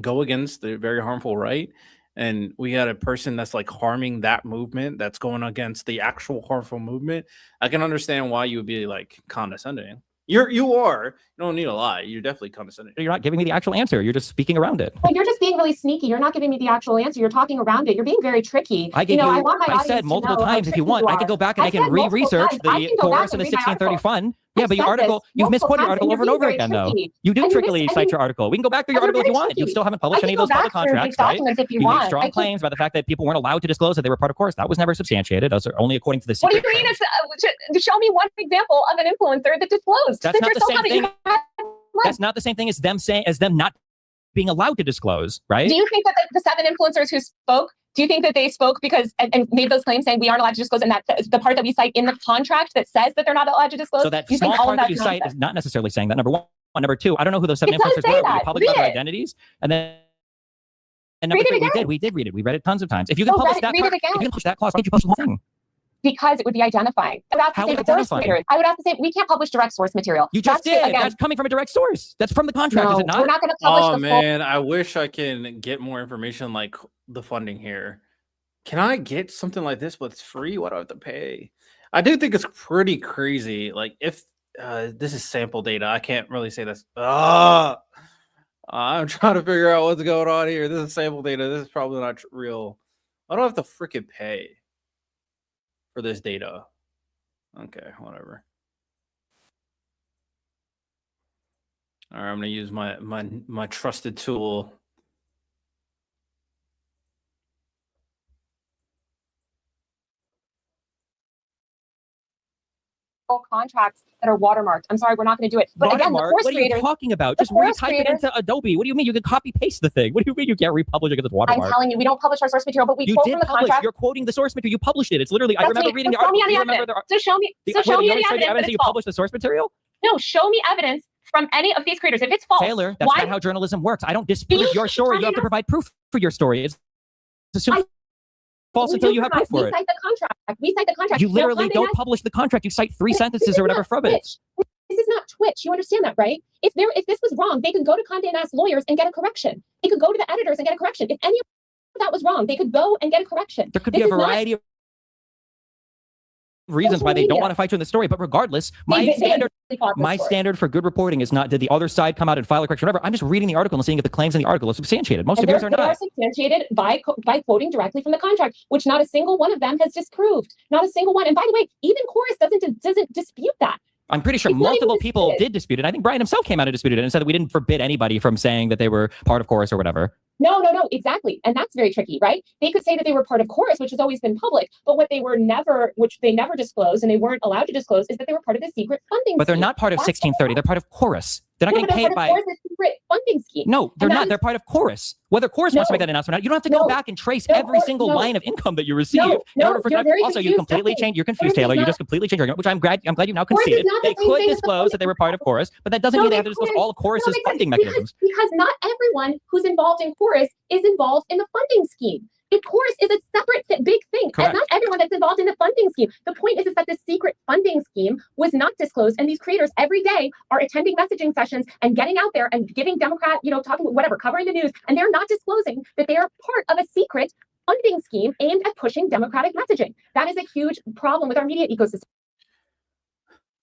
go against the very harmful right. And we got a person that's like harming that movement that's going against the actual harmful movement. I can understand why you would be like condescending. You are. You don't need a lie. You're definitely condescending. You're not giving me the actual answer. You're just speaking around it. Well, you're just being really sneaky. You're not giving me the actual answer. You're talking around it. You're being very tricky. I gave I want my I audience said to multiple know how times if you tricky want. you I can are. go back and I can said multiple research times. I the can go back chorus and and the read my 1630 article. fund. Yeah, I've but your said this article, you've multiple misquoted your times, and article you're over and being over very again, though. tricky. You do And you trickily cite your article. We can go back through your and you're article if you very want. You tricky. still haven't I published can any of go those public back through contracts, these right? documents if you You make want. strong claims about the fact that people weren't allowed to disclose that they were part of course. That was never substantiated. Those are only according to the What do secret you mean? claims. To show me one example of an influencer that disclosed. That's not the same thing. That's not the same thing as them not being allowed to disclose, right? Do you think that the 7 influencers who spoke, do you think that they spoke because and made those claims saying we aren't allowed to disclose, and that the part that we cite in the contract that says that they're not allowed to disclose? So that small part that you cite is not necessarily saying that. Number one. Number two, I don't know who those 7 influencers were. We published other identities, and then number 3, we did read it. We read it tons of times. If you can publish that part, if you can publish that clause, why don't you publish the whole thing? Because it would be identifying. I would have to say the source creators. I would have to say we can't publish direct source material. You just did. That's coming from a direct source. That's from the contract, no, is it not? We're not going to publish the man, I wish I can get more information like the funding here. Can I get something like this but it's free? What do I have to pay? I do think it's pretty crazy. Like if this is sample data, I can't really say this. I'm trying to figure out what's going on here. This is sample data. This is probably not real. I don't have to freaking pay for this data. Okay, whatever. All right, I'm gonna use my trusted tool. Contracts that are watermarked. I'm sorry, we're not going to do it. But again, the course what are you talking about? Just retype it into Adobe. What do you mean? You can copy paste the thing. What do you mean you can't republish it because it's watermarked? I'm telling you, we don't publish our source material, but we quote from the contract. You're quoting the source material. You published it. It's literally. I remember reading the article. So show me the evidence. You published the source material. No, show me evidence from any of these creators. If it's false, Taylor, that's not how journalism works. I don't dispute your story. You have to provide proof for your story. It's assumed false until you have proof for it. We cite the contract. We cite the contract. You literally don't publish the contract. You cite 3 sentences or whatever from it. This is not Twitch. You understand that, right? If this was wrong, they could go to Condé Nast lawyers and get a correction. They could go to the editors and get a correction. If any of that was wrong, they could go and get a correction. There could be a variety of reasons why they don't want to fight you in the story, but regardless, my standard for good reporting is not did the other side come out and file a correction or whatever. I'm just reading the article and seeing if the claims in the article are substantiated. Most of yours are not. They are substantiated by quoting directly from the contract, which not a single one of them has disproved. Not a single one. And by the way, even Chorus doesn't dispute that. I'm pretty sure multiple people did dispute it. I think Brian himself came out and disputed it and said that we didn't forbid anybody from saying that they were part of Chorus or whatever. No, exactly. And that's very tricky, right? They could say that they were part of Chorus, which has always been public, but what they were never, which they never disclosed and they weren't allowed to disclose, is that they were part of the secret funding scheme. But they're not part of 1630. They're part of Chorus. They're not getting paid by Chorus' secret funding scheme. No, they're not. They're part of Chorus. Whether Chorus wants to make that announcement or not, you don't have to go back and trace every single line of income that you receive in order for that. Also, you completely change. You're confused, Taylor. You just completely changed your argument, which I'm glad you now conceded. They could disclose that they were part of Chorus, but that doesn't mean they have to disclose all of Chorus's funding mechanisms. Because not everyone who's involved in Chorus is involved in the funding scheme. Chorus is a separate big thing. Correct. And not everyone that's involved in the funding scheme. The point is that the secret funding scheme was not disclosed. And these creators every day are attending messaging sessions and getting out there and giving Democrat, talking, whatever, covering the news. And they're not disclosing that they are part of a secret funding scheme aimed at pushing Democratic messaging. That is a huge problem with our media ecosystem.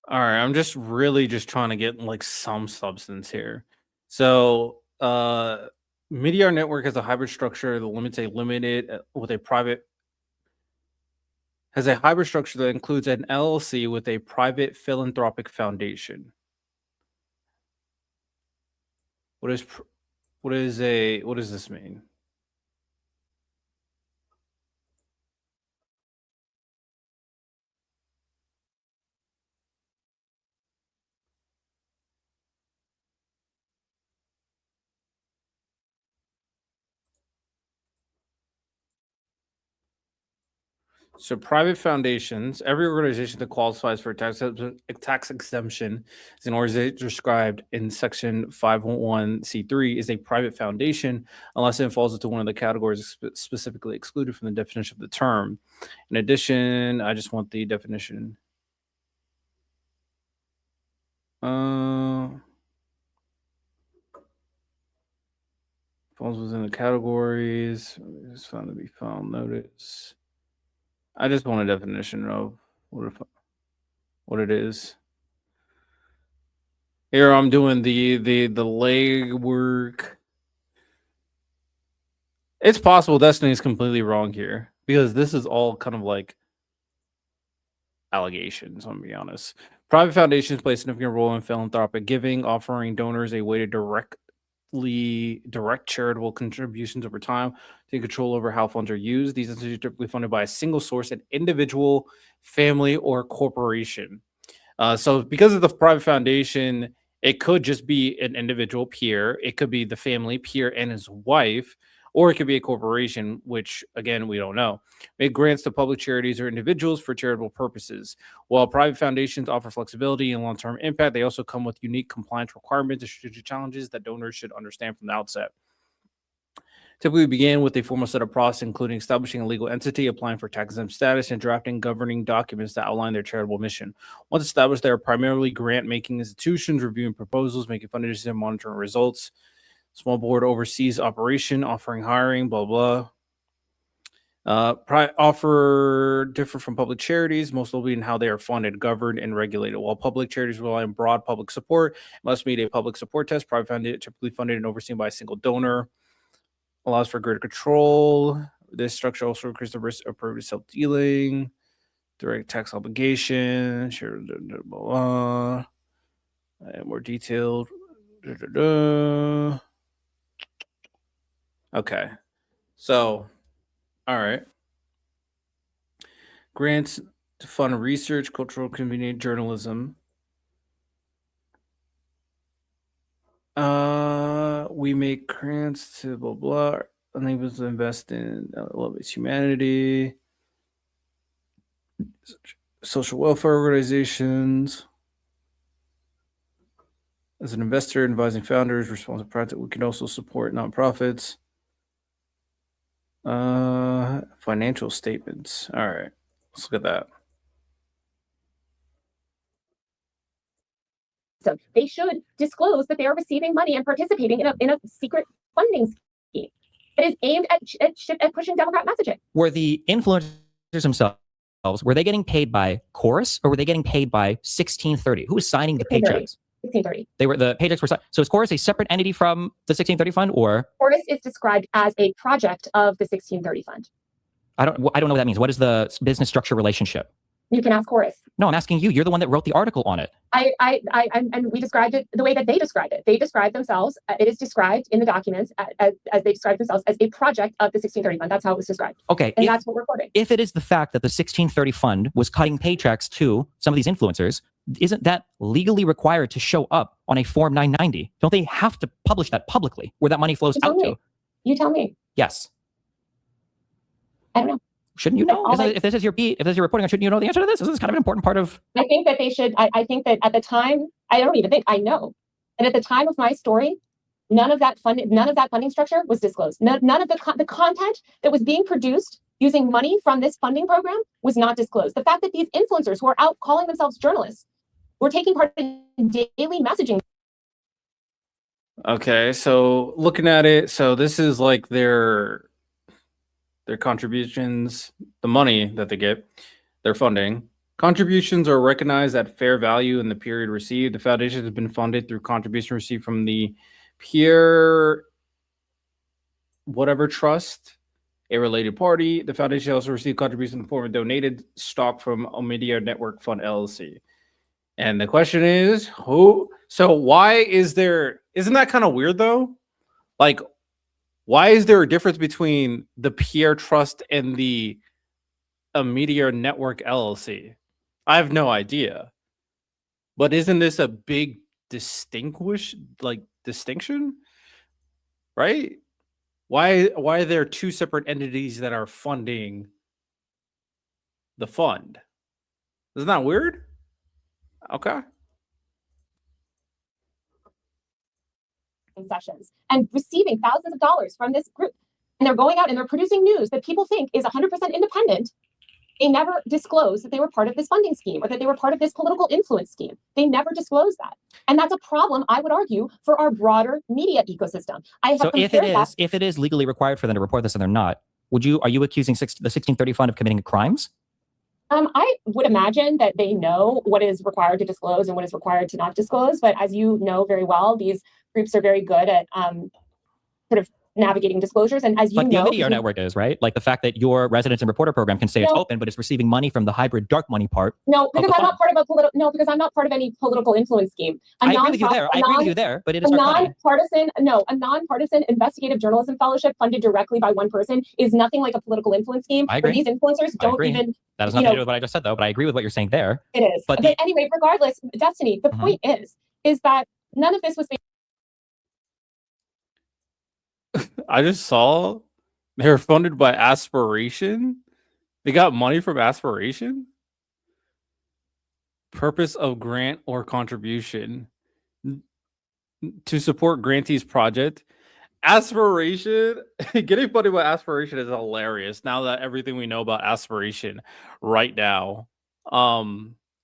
All right. I'm just really trying to get like some substance here. So, Meteor Network has a hybrid structure that has a hybrid structure that includes an LLC with a private philanthropic foundation. What does this mean? So private foundations, every organization that qualifies for a tax exemption is an organization described in section 511c3 is a private foundation unless it falls into one of the categories specifically excluded from the definition of the term. In addition, I just want the definition. Falls within the categories. It's found to be found notice. I just want a definition of what it is. Here I'm doing the legwork. It's possible Destiny is completely wrong here because this is all kind of like allegations, I'm gonna be honest. Private foundations play a significant role in philanthropic giving, offering donors a way to direct charitable contributions over time, take control over how funds are used. These institutions are typically funded by a single source, an individual, family, or corporation. So because of the private foundation, it could just be an individual peer. It could be the family peer and his wife, or it could be a corporation, which again, we don't know. It grants to public charities or individuals for charitable purposes. While private foundations offer flexibility and long-term impact, they also come with unique compliance requirements and strategic challenges that donors should understand from the outset. Typically began with a formal set of process, including establishing a legal entity, applying for tax-exempt status, and drafting governing documents that outline their charitable mission. Once established, they are primarily grant-making institutions, reviewing proposals, making funding decisions, and monitoring results. Small board oversees operation, offering hiring, blah, blah. Offer differ from public charities, most notably in how they are funded, governed, and regulated. While public charities rely on broad public support, must meet a public support test. Private foundations typically funded and overseen by a single donor. Allows for greater control. This structure also increases the risk of prohibited self-dealing, direct tax obligation, share, blah, blah, and more detailed. Okay. So, all right. Grants to fund research, cultural, convenient journalism. We make grants to blah blah. Enables to invest in elevates humanity, social welfare organizations. As an investor, advising founders, responsible practice, we can also support nonprofits. Financial statements. All right, let's look at that. So they should disclose that they are receiving money and participating in a secret funding scheme that is aimed at pushing Democrat messaging. Were the influencers themselves, were they getting paid by Chorus or were they getting paid by 1630? Who was signing the paychecks? 1630. The paychecks were signed. So is Chorus a separate entity from the 1630 fund, or? Chorus is described as a project of the 1630 fund. I don't know what that means. What is the business structure relationship? You can ask Chorus. No, I'm asking you. You're the one that wrote the article on it. And we described it the way that they described it. They described themselves. It is described in the documents as they described themselves as a project of the 1630 fund. That's how it was described. Okay, and that's what we're quoting. If it is the fact that the 1630 fund was cutting paychecks to some of these influencers, isn't that legally required to show up on a Form 990? Don't they have to publish that publicly where that money flows out to? You tell me. Yes. I don't know. Shouldn't you know? If this is your beat, if this is your reporting, shouldn't you know the answer to this? This is kind of an important part of... I think that they should. I think that at the time, I don't even think, I know. And at the time of my story, none of that funding structure was disclosed. None of the content that was being produced using money from this funding program was not disclosed. The fact that these influencers who are out calling themselves journalists were taking part in daily messaging. Okay, so looking at it, so this is like their contributions, the money that they get, their funding. Contributions are recognized at fair value in the period received. The foundation has been funded through contribution received from the peer whatever trust, a related party. The foundation also received contributions in the form of donated stock from Media Network Fund LLC. And the question is, who? So why is there? Isn't that kind of weird though? Like, why is there a difference between the Pierre Trust and the Media Network LLC? I have no idea. But isn't this a big distinction? Right? Why are there two separate entities that are funding the fund. Isn't that weird? Okay. Sessions and receiving thousands of dollars from this group. And they're going out and they're producing news that people think is 100% independent. They never disclose that they were part of this funding scheme or that they were part of this political influence scheme. They never disclose that. And that's a problem, I would argue, for our broader media ecosystem. So if it is legally required for them to report this and they're not, are you accusing the 1630 fund of committing crimes? I would imagine that they know what is required to disclose and what is required to not disclose. But as you know very well, these groups are very good at sort of navigating disclosures. And as you know, the Media Network is, right? Like the fact that your residents and reporter program can say it's open, but it's receiving money from the hybrid dark money part. No, because I'm not part of a political. No, because I'm not part of any political influence scheme. I agree with you there. I agree with you there, but it is a nonpartisan investigative journalism fellowship funded directly by one person is nothing like a political influence scheme. I agree. Where these influencers don't even. That has nothing to do with what I just said, though. But I agree with what you're saying there. It is. But anyway, regardless, Destiny. The point is that none of this was. I just saw they were funded by Aspiration. They got money from Aspiration. Purpose of grant or contribution to support grantees project. Aspiration, getting funded by Aspiration is hilarious. Now that everything we know about Aspiration right now,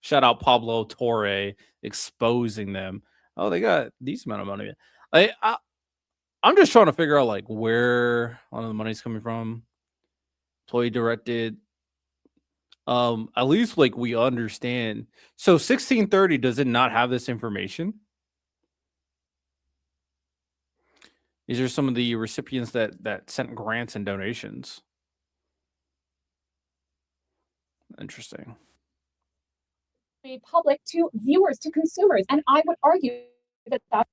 shout out Pablo Torre exposing them. Oh, they got a decent amount of money. I'm just trying to figure out like where a lot of the money's coming from. Employee directed. At least like we understand. So 1630, does it not have this information? These are some of the recipients that sent grants and donations. Interesting. Made public to viewers, to consumers, and I would argue that that's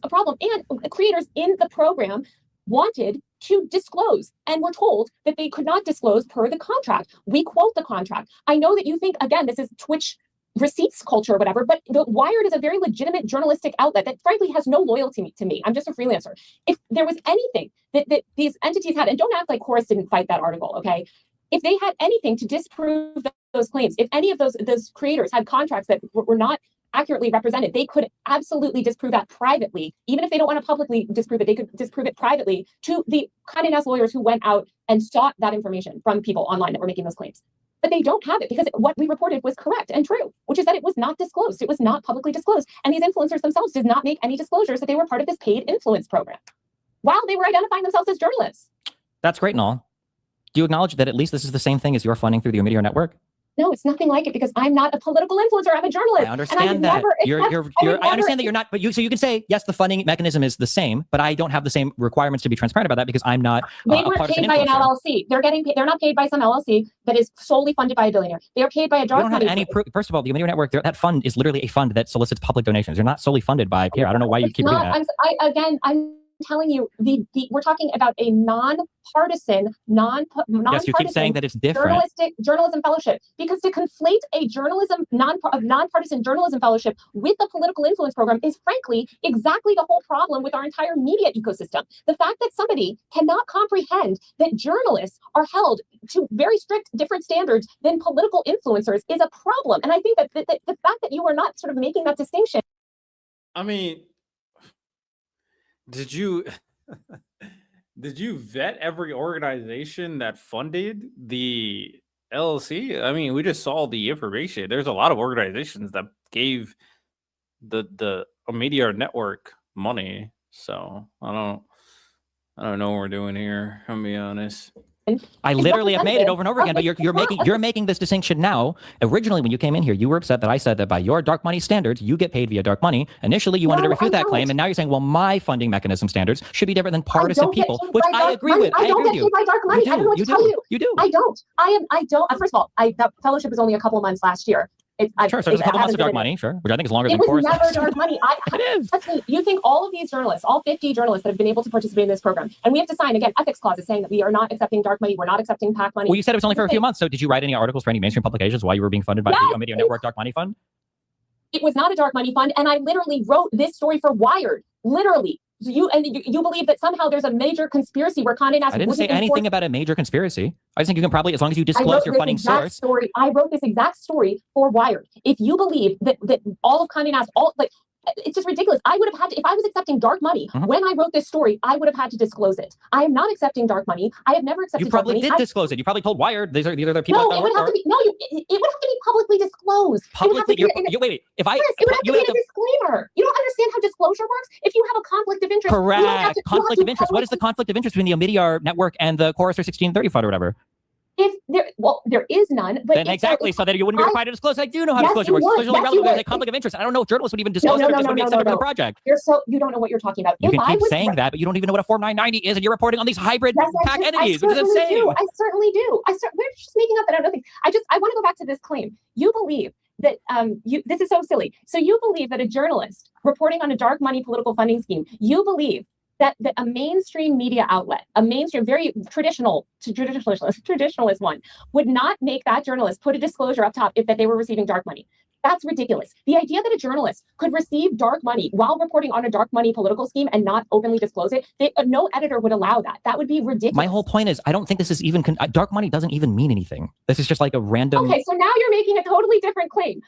a problem. And the creators in the program wanted to disclose and were told that they could not disclose per the contract. We quote the contract. I know that you think, again, this is Twitch receipts culture or whatever, but the Wired is a very legitimate journalistic outlet that frankly has no loyalty to me. I'm just a freelancer. If there was anything that these entities had, and don't act like Chorus didn't fight that article, okay? If they had anything to disprove those claims, if any of those creators had contracts that were not accurately represented, they could absolutely disprove that privately. Even if they don't want to publicly disprove it, they could disprove it privately to the Condé Nast lawyers who went out and sought that information from people online that were making those claims. But they don't have it because what we reported was correct and true, which is that it was not disclosed. It was not publicly disclosed. And these influencers themselves did not make any disclosures that they were part of this paid influence program while they were identifying themselves as journalists. That's great and all. Do you acknowledge that at least this is the same thing as your funding through the Media Network? No, it's nothing like it because I'm not a political influencer. I'm a journalist. I understand that. I understand that you're not, but so you can say, yes, the funding mechanism is the same, but I don't have the same requirements to be transparent about that because I'm not They weren't paid by an LLC. They're getting paid. They're not paid by some LLC that is solely funded by a billionaire. They are paid by a dark money. Don't have any proof. First of all, the Media Network, that fund is literally a fund that solicits public donations. They're not solely funded by Pierre. I don't know why you keep doing that. I'm telling you, we're talking about a nonpartisan, yes, you keep saying that it's different. Journalism fellowship, because to conflate a nonpartisan journalism fellowship with the political influence program is frankly exactly the whole problem with our entire media ecosystem. The fact that somebody cannot comprehend that journalists are held to very strict different standards than political influencers is a problem. And I think that the fact that you are not sort of making that distinction. I mean, Did you vet every organization that funded the LLC? I mean, we just saw the information. There's a lot of organizations that gave the Media Network money. So I don't know what we're doing here. I'm gonna be honest. I literally have made it over and over again, but you're making this distinction now. Originally, when you came in here, you were upset that I said that by your dark money standards, you get paid via dark money. Initially, you wanted to refute that claim, and now you're saying, well, my funding mechanism standards should be different than partisan people, which I agree with. I don't get paid by dark money. I don't know what to tell you. You do. I don't. I don't. First of all, that fellowship was only a couple of months last year. Sure, so there's a couple months of dark money, sure, which I think is longer than Chorus. It was never dark money. It is. You think all of these journalists, all 50 journalists that have been able to participate in this program, and we have to sign, again, ethics clauses saying that we are not accepting dark money, we're not accepting PAC money. Well, you said it was only for a few months, so did you write any articles for any mainstream publications while you were being funded by the Media Network Dark Money Fund? It was not a dark money fund, and I literally wrote this story for Wired, literally. So you believe that somehow there's a major conspiracy where Condé Nast. I didn't say anything about a major conspiracy. I just think you can probably, as long as you I disclose wrote your this funding exact source. story. I wrote this exact story for Wired. If you believe that all of Condé Nast, it's just ridiculous. I would have had to, if I was accepting dark money when I wrote this story, I would have had to disclose it. I am not accepting dark money. I have never accepted dark money. You probably did disclose it. You probably told Wired these are the people. No, it would have to be it would have to be publicly disclosed. Publicly, wait. If it would have to be in a disclaimer. You don't understand how disclosure works. If you have a conflict of interest, correct. Conflict of interest. What is the conflict of interest between the Omidyar network and the Chorus or 1630 fund or whatever? There is none. But then exactly, so that you wouldn't be required to disclose. I do know how disclosure works. Disclosure only relevant. There's a conflict of interest. I don't know if journalists would even disclose it. This would be accepted for the project. You don't know what you're talking about. You can keep saying that, but you don't even know what a Form 990 is, and you're reporting on these hybrid PAC entities, which is insane. I certainly do. We're just making up that I don't think. I want to go back to this claim. You believe that this is so silly. So you believe that a journalist reporting on a dark money political funding scheme, you believe that a mainstream media outlet, a mainstream, very traditionalist one, would not make that journalist put a disclosure up top that they were receiving dark money. That's ridiculous. The idea that a journalist could receive dark money while reporting on a dark money political scheme and not openly disclose it, no editor would allow that. That would be ridiculous. My whole point is, I don't think this is even, dark money doesn't even mean anything. This is just like a random. Okay, so now you're making a totally different claim.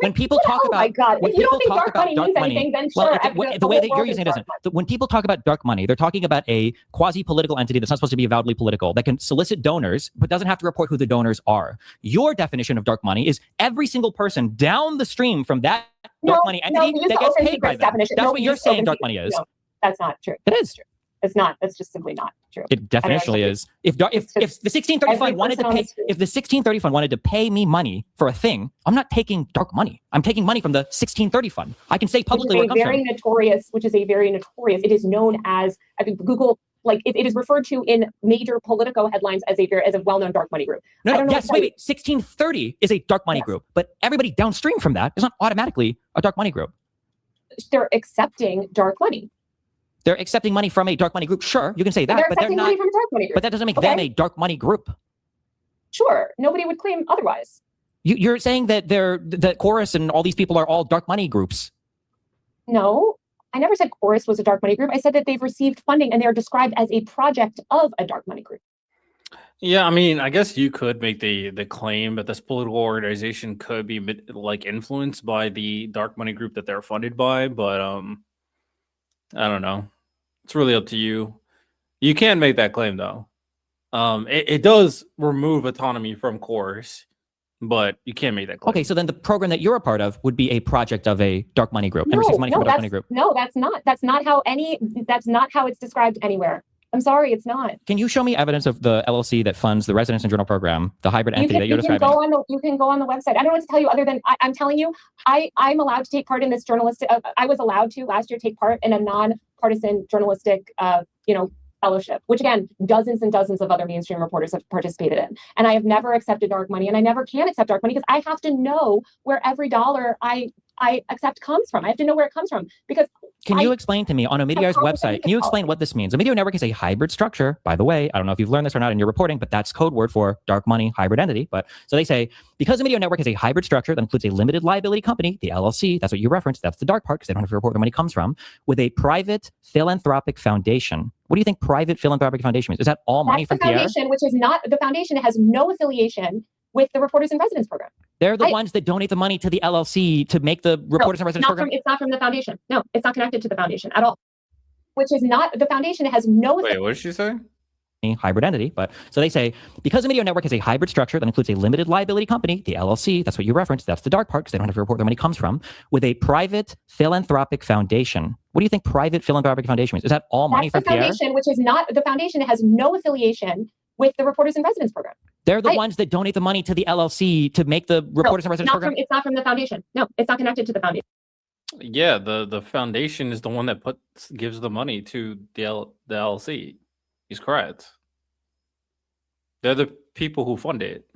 When people talk about, oh my God, if you don't think dark money means money, anything, then sure. The way that you're using it doesn't. When people talk about dark money, they're talking about a quasi-political entity that's not supposed to be avowedly political, that can solicit donors, but doesn't have to report who the donors are. Your definition of dark money is every single person down the stream from that dark money entity that gets paid by them. That's what you're saying dark money is. No, that's not true. It is. It's not. That's just simply not true. It definitionally is. If the 1630 fund wanted to pay, if the 1630 fund wanted to pay me money for a thing, I'm not taking dark money. I'm taking money from the 1630 fund. I can say publicly where it comes from. Which is a very notorious. It is known as, I think Google, it is referred to in major Politico headlines as a well-known dark money group. Wait. 1630 is a dark money group, but everybody downstream from that is not automatically a dark money group. They're accepting dark money. They're accepting money from a dark money group. Sure, you can say that, but they're not. Money from a dark money group. But that doesn't make them a dark money group. Sure, nobody would claim otherwise. You're saying that that Chorus and all these people are all dark money groups. No, I never said Chorus was a dark money group. I said that they've received funding and they are described as a project of a dark money group. Yeah, I mean, I guess you could make the claim that this political organization could be influenced by the dark money group that they're funded by, but I don't know. It's really up to you. You can make that claim though. It does remove autonomy from Chorus, but you can't make that claim. Okay, so then the program that you're a part of would be a project of a dark money group and receives money from a dark money group. No, that's not. That's not how it's described anywhere. I'm sorry, it's not. Can you show me evidence of the LLC that funds the Residence and Journal program, the hybrid entity that you're describing? You can go on the website. I don't know what to tell you other than I'm telling you, I'm allowed to take part in this journalistic. I was allowed to last year take part in a non-partisan journalistic, fellowship, which again, dozens and dozens of other mainstream reporters have participated in. And I have never accepted dark money, and I never can accept dark money because I have to know where every dollar I accept comes from. I have to know where it comes from because. Can you explain to me on Omidyar's website, can you explain what this means? Omidyar Network is a hybrid structure, by the way. I don't know if you've learned this or not in your reporting, but that's code word for dark money hybrid entity. But so they say, because Omidyar Network is a hybrid structure that includes a limited liability company, the LLC, that's what you referenced, that's the dark part because they don't have to report where the money comes from, with a private philanthropic foundation. What do you think private philanthropic foundation means? Is that all money from Pierre? Which is not, the foundation has no affiliation with the Reporters in Residence program. They're the ones that donate the money to the LLC to make the Reporters in Residence program. It's not from the foundation. No, it's not connected to the foundation at all. Which is not, the foundation has no... Wait, what did she say? Hybrid entity, but so they say, because Omidyar Network is a hybrid structure that includes a limited liability company, the LLC, that's what you referenced, that's the dark part because they don't have to report where the money comes from, with a private philanthropic foundation. What do you think private philanthropic foundation means? Is that all money from Pierre? Foundation, which is not, the foundation has no affiliation with the Reporters in Residence program. They're the ones that donate the money to the LLC to make the Reporters in Residence program. It's not from the foundation. No, it's not connected to the foundation. Yeah, the foundation is the one that gives the money to the LLC. He's correct. They're the people who fund it.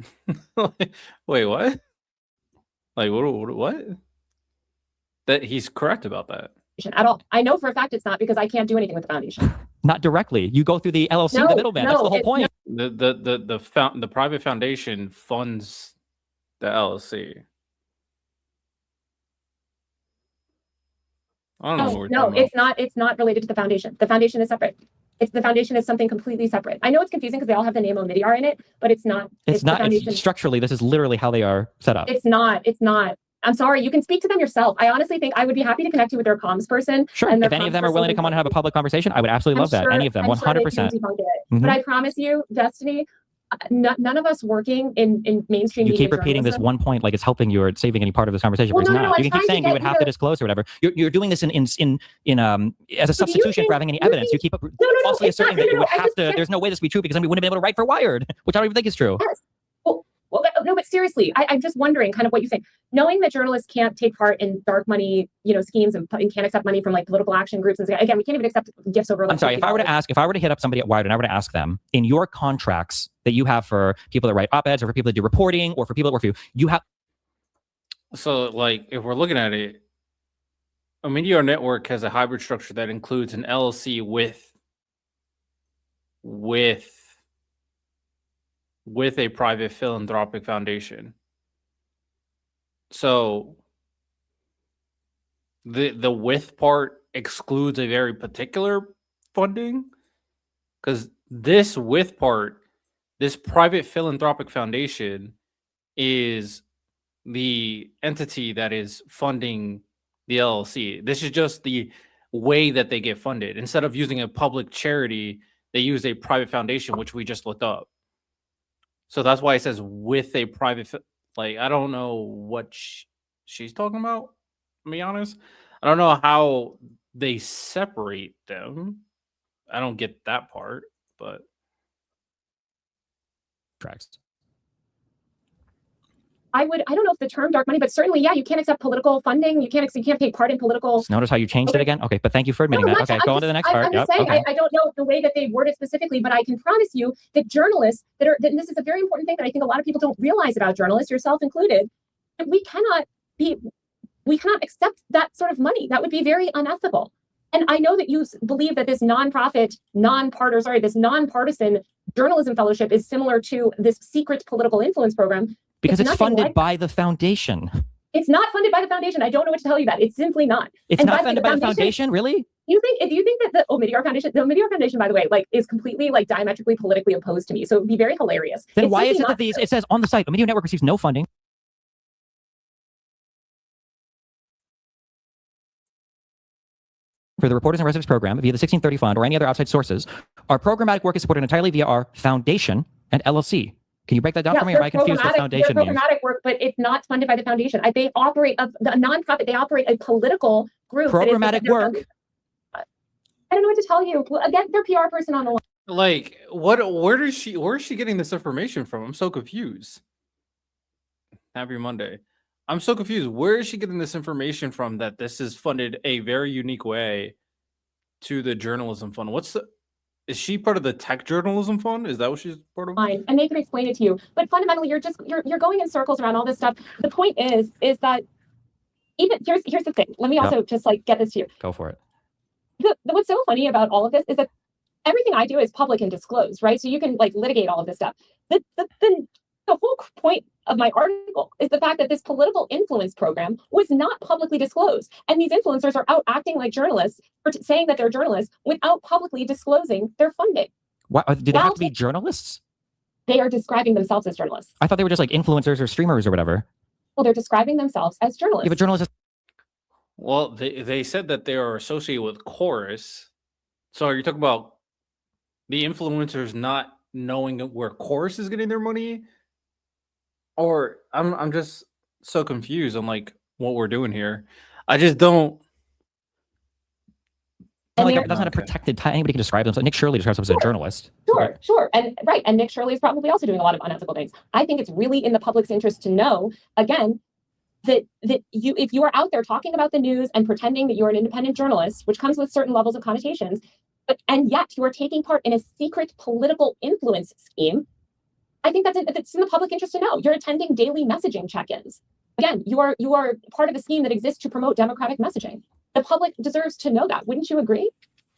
Wait, what? What? That he's correct about that. At all. I know for a fact it's not because I can't do anything with the foundation. Not directly. You go through the LLC, the middleman. That's the whole point. The private foundation funds the LLC. I don't know what we're talking about. It's not related to the foundation. The foundation is separate. It's the foundation is something completely separate. I know it's confusing because they all have the name Omidyar in it, but it's not. It's not. Foundation. It's structurally, this is literally how they are set up. It's not. It's not. I'm sorry. You can speak to them yourself. I honestly think I would be happy to connect you with their comms person. Sure. If any of them are willing to come on and have a public conversation, I would absolutely love that. Any of them, 100%. But I promise you, Destiny, none of us working in mainstream you media keep repeating this one point like it's helping you or saving any part of this conversation, well, but it's no, not. no, You can keep saying you would have to disclose or whatever. You're doing this in as a substitution for having any evidence. You keep falsely asserting that you would have to. There's no way this would be true because then we wouldn't be able to write for Wired, which I don't even think is true. Yes. Well, no, but seriously, I'm just wondering kind of what you think. Knowing that journalists can't take part in dark money, schemes and can't accept money from like political action groups. And again, we can't even accept gifts over. Like, I'm sorry. If I were to hit up somebody at Wired and I were to ask them in your contracts that you have for people that write op-eds or for people that do reporting or for people that work for you, you have. So like, if we're looking at it, Omidyar Network has a hybrid structure that includes an LLC with a private philanthropic foundation. So the with part excludes a very particular funding, because this with part, this private philanthropic foundation is the entity that is funding the LLC. This is just the way that they get funded. Instead of using a public charity, they use a private foundation, which we just looked up. So that's why it says with a private, like, I don't know what she's talking about, to be honest. I don't know how they separate them. I don't get that part, but. Tracks. I don't know if the term dark money, but certainly, yeah, you can't accept political funding. You can't take part in political. So notice how you changed it again? Okay, but thank you for admitting that. Okay, go on to the next part. I'm just saying, I don't know the way that they word it specifically, but I can promise you that journalists and this is a very important thing that I think a lot of people don't realize about journalists, yourself included, that we cannot accept that sort of money. That would be very unethical. And I know that you believe that this this nonpartisan journalism fellowship is similar to this secret political influence program. Because it's funded by the foundation. It's not funded by the foundation. I don't know what to tell you that. It's simply not. It's not funded by the foundation, really? If you think that the Omidyar Foundation, by the way, like is completely like diametrically politically opposed to me. So it would be very hilarious. Then why is it that it says on the site, Omidyar Network receives no funding for the Reporters and Residents program via the 1630 fund or any other outside sources? Our programmatic work is supported entirely via our foundation and LLC. Can you break that down for me? Or am I confused what foundation means? Programmatic work, but it's not funded by the foundation. They operate a nonprofit. They operate a political group. Programmatic work. I don't know what to tell you. Get their PR person on the line. Like, where is she getting this information from? I'm so confused. Happy Monday. I'm so confused. Where is she getting this information from that this is funded a very unique way to the journalism fund? Is she part of the tech journalism fund? Is that what she's part of? Fine, and they can explain it to you. But fundamentally, you're going in circles around all this stuff. The point is that even here's the thing. Let me also just like get this to you. Go for it. What's so funny about all of this is that everything I do is public and disclosed, right? So you can like litigate all of this stuff. The whole point of my article is the fact that this political influence program was not publicly disclosed. And these influencers are out acting like journalists or saying that they're journalists without publicly disclosing their funding. What, do they have to be journalists? They are describing themselves as journalists. I thought they were just like influencers or streamers or whatever. Well, they're describing themselves as journalists. Yeah, but journalists. Well, they said that they are associated with Chorus. So are you talking about the influencers not knowing where Chorus is getting their money? Or I'm just so confused on like what we're doing here. I just don't. Like that's not a protected time. Anybody can describe themselves. Nick Shirley describes himself as a journalist. Sure. And Nick Shirley is probably also doing a lot of unethical things. I think it's really in the public's interest to know, again, that if you are out there talking about the news and pretending that you're an independent journalist, which comes with certain levels of connotations, and yet you are taking part in a secret political influence scheme, I think it's in the public interest to know. You're attending daily messaging check-ins. Again, you are part of a scheme that exists to promote democratic messaging. The public deserves to know that. Wouldn't you agree?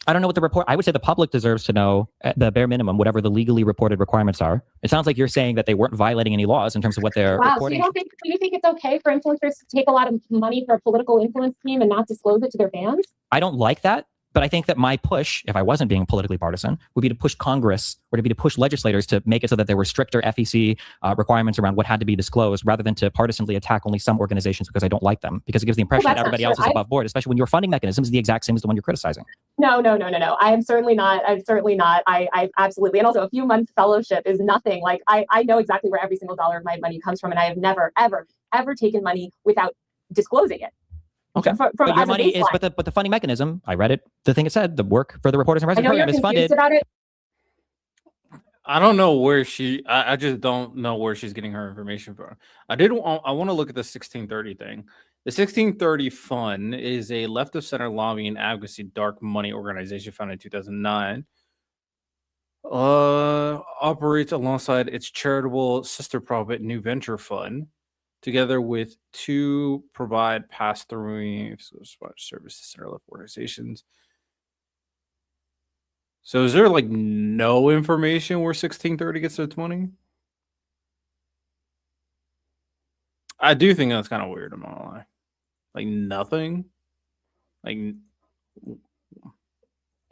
I don't know what the report. I would say the public deserves to know at the bare minimum, whatever the legally reported requirements are. It sounds like you're saying that they weren't violating any laws in terms of what they're reporting. So do you think it's okay for influencers to take a lot of money for a political influence scheme and not disclose it to their fans? I don't like that. But I think that my push, if I wasn't being politically partisan, would be to push Congress or to push legislators to make it so that there were stricter FEC requirements around what had to be disclosed, rather than to partisanly attack only some organizations because I don't like them, because it gives the impression that everybody else is above board, especially when your funding mechanism is the exact same as the one you're criticizing. No. I am certainly not. I absolutely. And also, a few month fellowship is nothing. Like, I know exactly where every single dollar of my money comes from, and I have never, ever taken money without disclosing it. Okay, but your money is, but the funding mechanism, I read it, the thing it said, the work for the Reporters and President program is funded. About it. I don't know where I just don't know where she's getting her information from. I want to look at the 1630 thing. The 1630 Fund is a left of center lobbying and advocacy dark money organization founded in 2009. Operates alongside its charitable sister profit New Venture Fund, together with two provide pass-through services center left organizations. So is there like no information where 1630 gets its money? I do think that's kind of weird, I'm not gonna lie. Like nothing? Like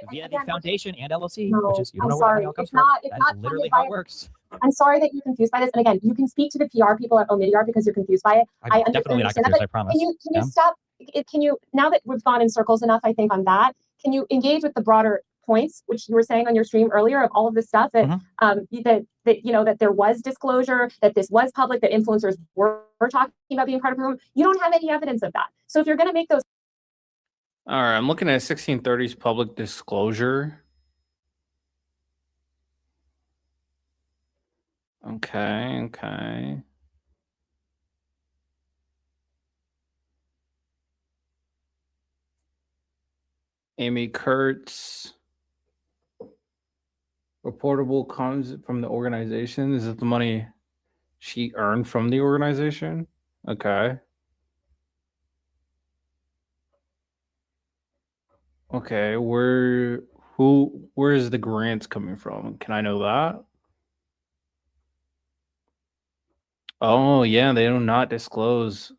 via the foundation and LLC, no, which is, you don't know sorry. where the money comes from. That's literally how it works. I'm sorry that you're confused by this. And again, you can speak to the PR people at Omidyar because you're confused by it. I'm definitely not confused, I promise. Can you stop? Can you, now that we've gone in circles enough, I think, on that, can you engage with the broader points, which you were saying on your stream earlier, of all of this stuff that that there was disclosure, that this was public, that influencers were talking about being part of the room? You don't have any evidence of that. So if you're going to make those. All right, I'm looking at 1630's public disclosure. Okay. Amy Kurtz. Reportable comes from the organization. Is it the money she earned from the organization? Okay. Okay, where is the grants coming from? Can I know that? Oh yeah, they do not disclose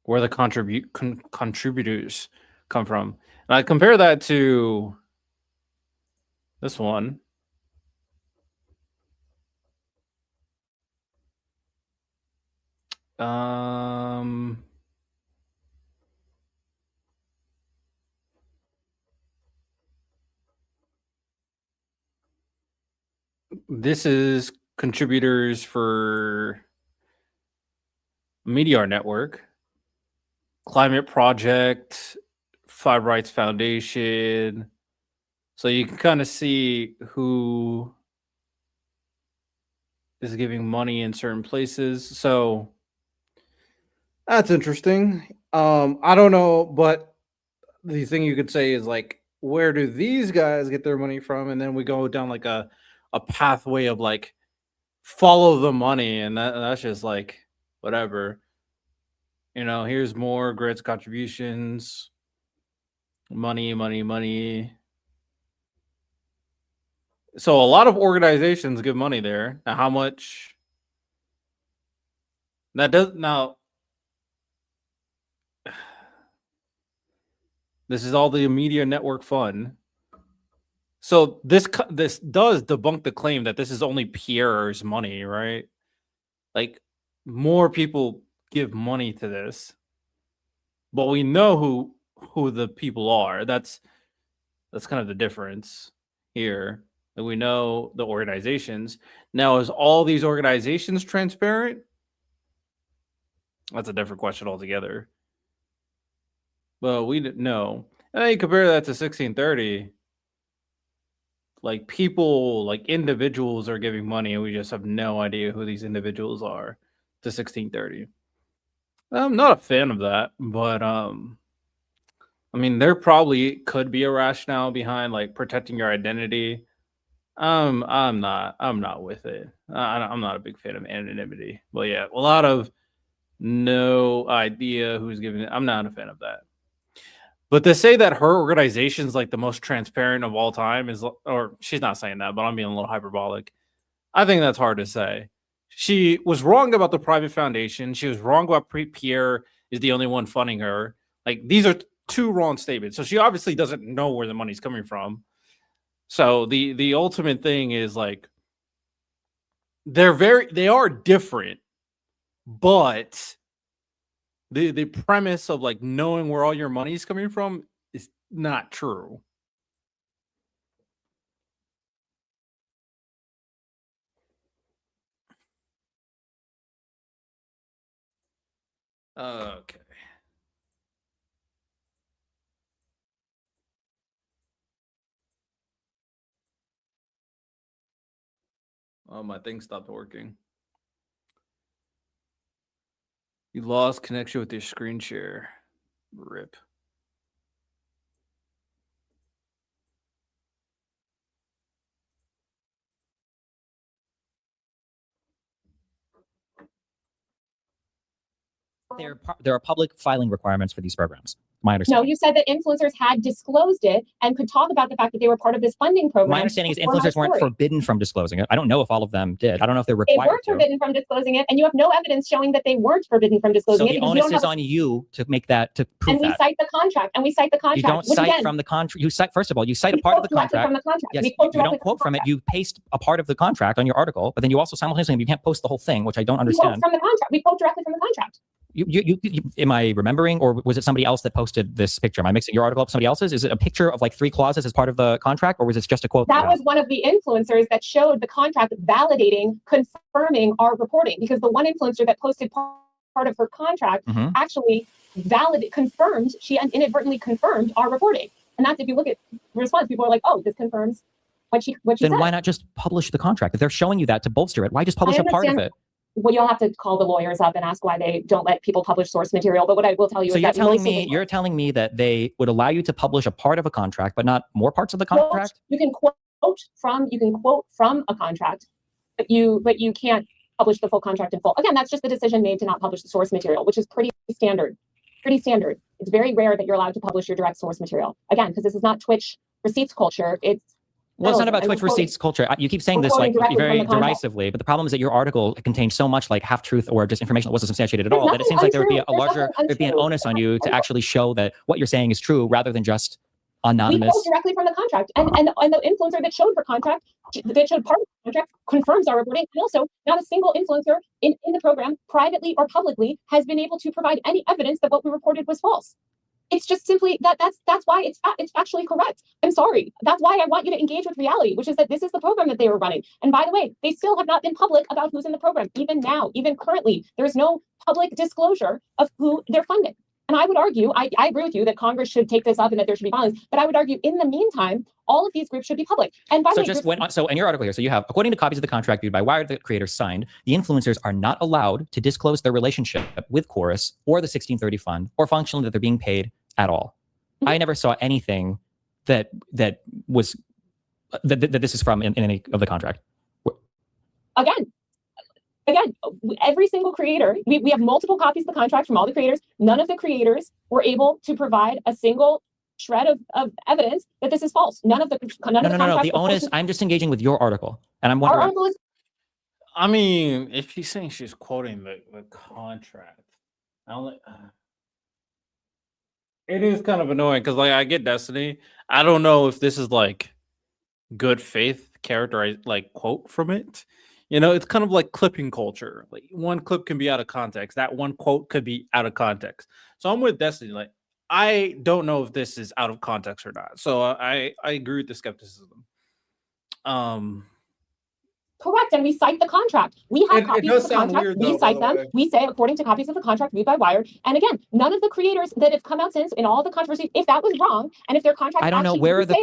where the contributors come from. And I compare that to this one. This is contributors for Meteor Network, Climate Project, Five Rights Foundation. So you can kind of see who is giving money in certain places. So that's interesting. I don't know, but the thing you could say is like, where do these guys get their money from? And then we go down like a pathway of like follow the money, and that's just like whatever. You know, here's more grants, contributions, money. So a lot of organizations give money there. Now, how much? That does now. This is all the Media Network Fund. So this does debunk the claim that this is only Pierre's money, right? Like more people give money to this, but we know who the people are. That's kind of the difference here. That we know the organizations. Now, is all these organizations transparent? That's a different question altogether. But we didn't know. And then you compare that to 1630. Like people, like individuals are giving money, and we just have no idea who these individuals are to 1630. I'm not a fan of that, but I mean, there probably could be a rationale behind like protecting your identity. I'm not with it. I'm not a big fan of anonymity. But yeah, a lot of no idea who's giving it. I'm not a fan of that. But to say that her organization is like the most transparent of all time is, or she's not saying that, but I'm being a little hyperbolic. I think that's hard to say. She was wrong about the private foundation. She was wrong about Pierre is the only one funding her. Like these are two wrong statements. So she obviously doesn't know where the money's coming from. So the ultimate thing is like they are different, but the premise of like knowing where all your money's coming from is not true. Okay. Oh, my thing stopped working. You lost connection with your screen share. Rip. There are public filing requirements for these programs. My No, understanding. you said that influencers had disclosed it and could talk about the fact that they were part of this funding program. My understanding is before my influencers weren't story. forbidden from disclosing it. I don't know if all of them did. I don't know if they're They required were to. forbidden from disclosing it, and you have no evidence showing that they weren't forbidden from So disclosing it. the because you onus don't is have- on you to make that, to prove And we that. cite the contract, and we cite the contract. You don't which cite again, from the contract. You cite, first of all, you cite a we part of quote the directly contract. from the contract. Yes, We quote you don't directly quote from from the it. contract. You paste a part of the contract on your article, but then you also simultaneously, you can't post the whole thing, which I don't We quote understand. from the contract. We quote directly from the contract. Am I remembering, or was it somebody else that posted this picture? Am I mixing your article up with somebody else's? Is it a picture of like 3 clauses as part of the contract, or was it just a quote? That was one of the influencers that showed the contract validating, confirming our reporting, because the one influencer that posted part of her contract actually confirmed, she inadvertently confirmed our reporting. And that's, if you look at the response, people are like, oh, this confirms what she Then said. why not just publish the contract? If they're showing you that to bolster it, why just publish a part of it? Well, you'll have to call the lawyers up and ask why they don't let people publish source material. But what I will tell you So is you're that telling me that they would allow you to publish a part of a contract, but not more parts of the contract? You can quote from a contract, but you can't publish the full contract in full. Again, that's just the decision made to not publish the source material, which is pretty standard. It's very rare that you're allowed to publish your direct source material. Again, because this is not Twitch receipts culture. Well, it's not about Twitch receipts culture. You keep saying this like very derisively, but the problem is that your article contains so much like half-truth or just information that wasn't substantiated at all, that it seems like there would be there'd be an onus on you to actually show that what you're saying is true rather than just anonymous. We quote directly from the contract, and the influencer that showed her contract, that showed part of the contract, confirms our reporting. And also, not a single influencer in the program, privately or publicly, has been able to provide any evidence that what we reported was false. It's just simply that's why it's actually correct. I'm sorry. That's why I want you to engage with reality, which is that this is the program that they were running. And by the way, they still have not been public about who's in the program. Even now, even currently, there's no public disclosure of who they're funding. And I would argue, I agree with you that Congress should take this up and that there should be violence. But I would argue, in the meantime, all of these groups should be public. And by the way, so in your article here, so you have, according to copies of the contract viewed by Wired, the creators signed, the influencers are not allowed to disclose their relationship with Chorus or the 1630 fund, or functionally that they're being paid at all. I never saw anything that was that this is from in any of the contract. Again, every single creator, we have multiple copies of the contract from all the creators. None of the creators were able to provide a single shred of evidence that this is false. None of the The onus. I'm just engaging with your article, and I'm wondering. Our article is. I mean, if she's saying she's quoting the contract, it is kind of annoying because like I get Destiny. I don't know if this is like good faith characterized like quote from it. You know, it's kind of like clipping culture. Like one clip can be out of context. That one quote could be out of context. So I'm with Destiny. Like I don't know if this is out of context or not. So I agree with the skepticism. Correct, and we cite the contract. We have copies of the contract. Weird, we cite them. We say according to copies of the contract viewed by Wired. And again, none of the creators that have come out since in all the controversy, if that was wrong, and if their contract I don't know where are the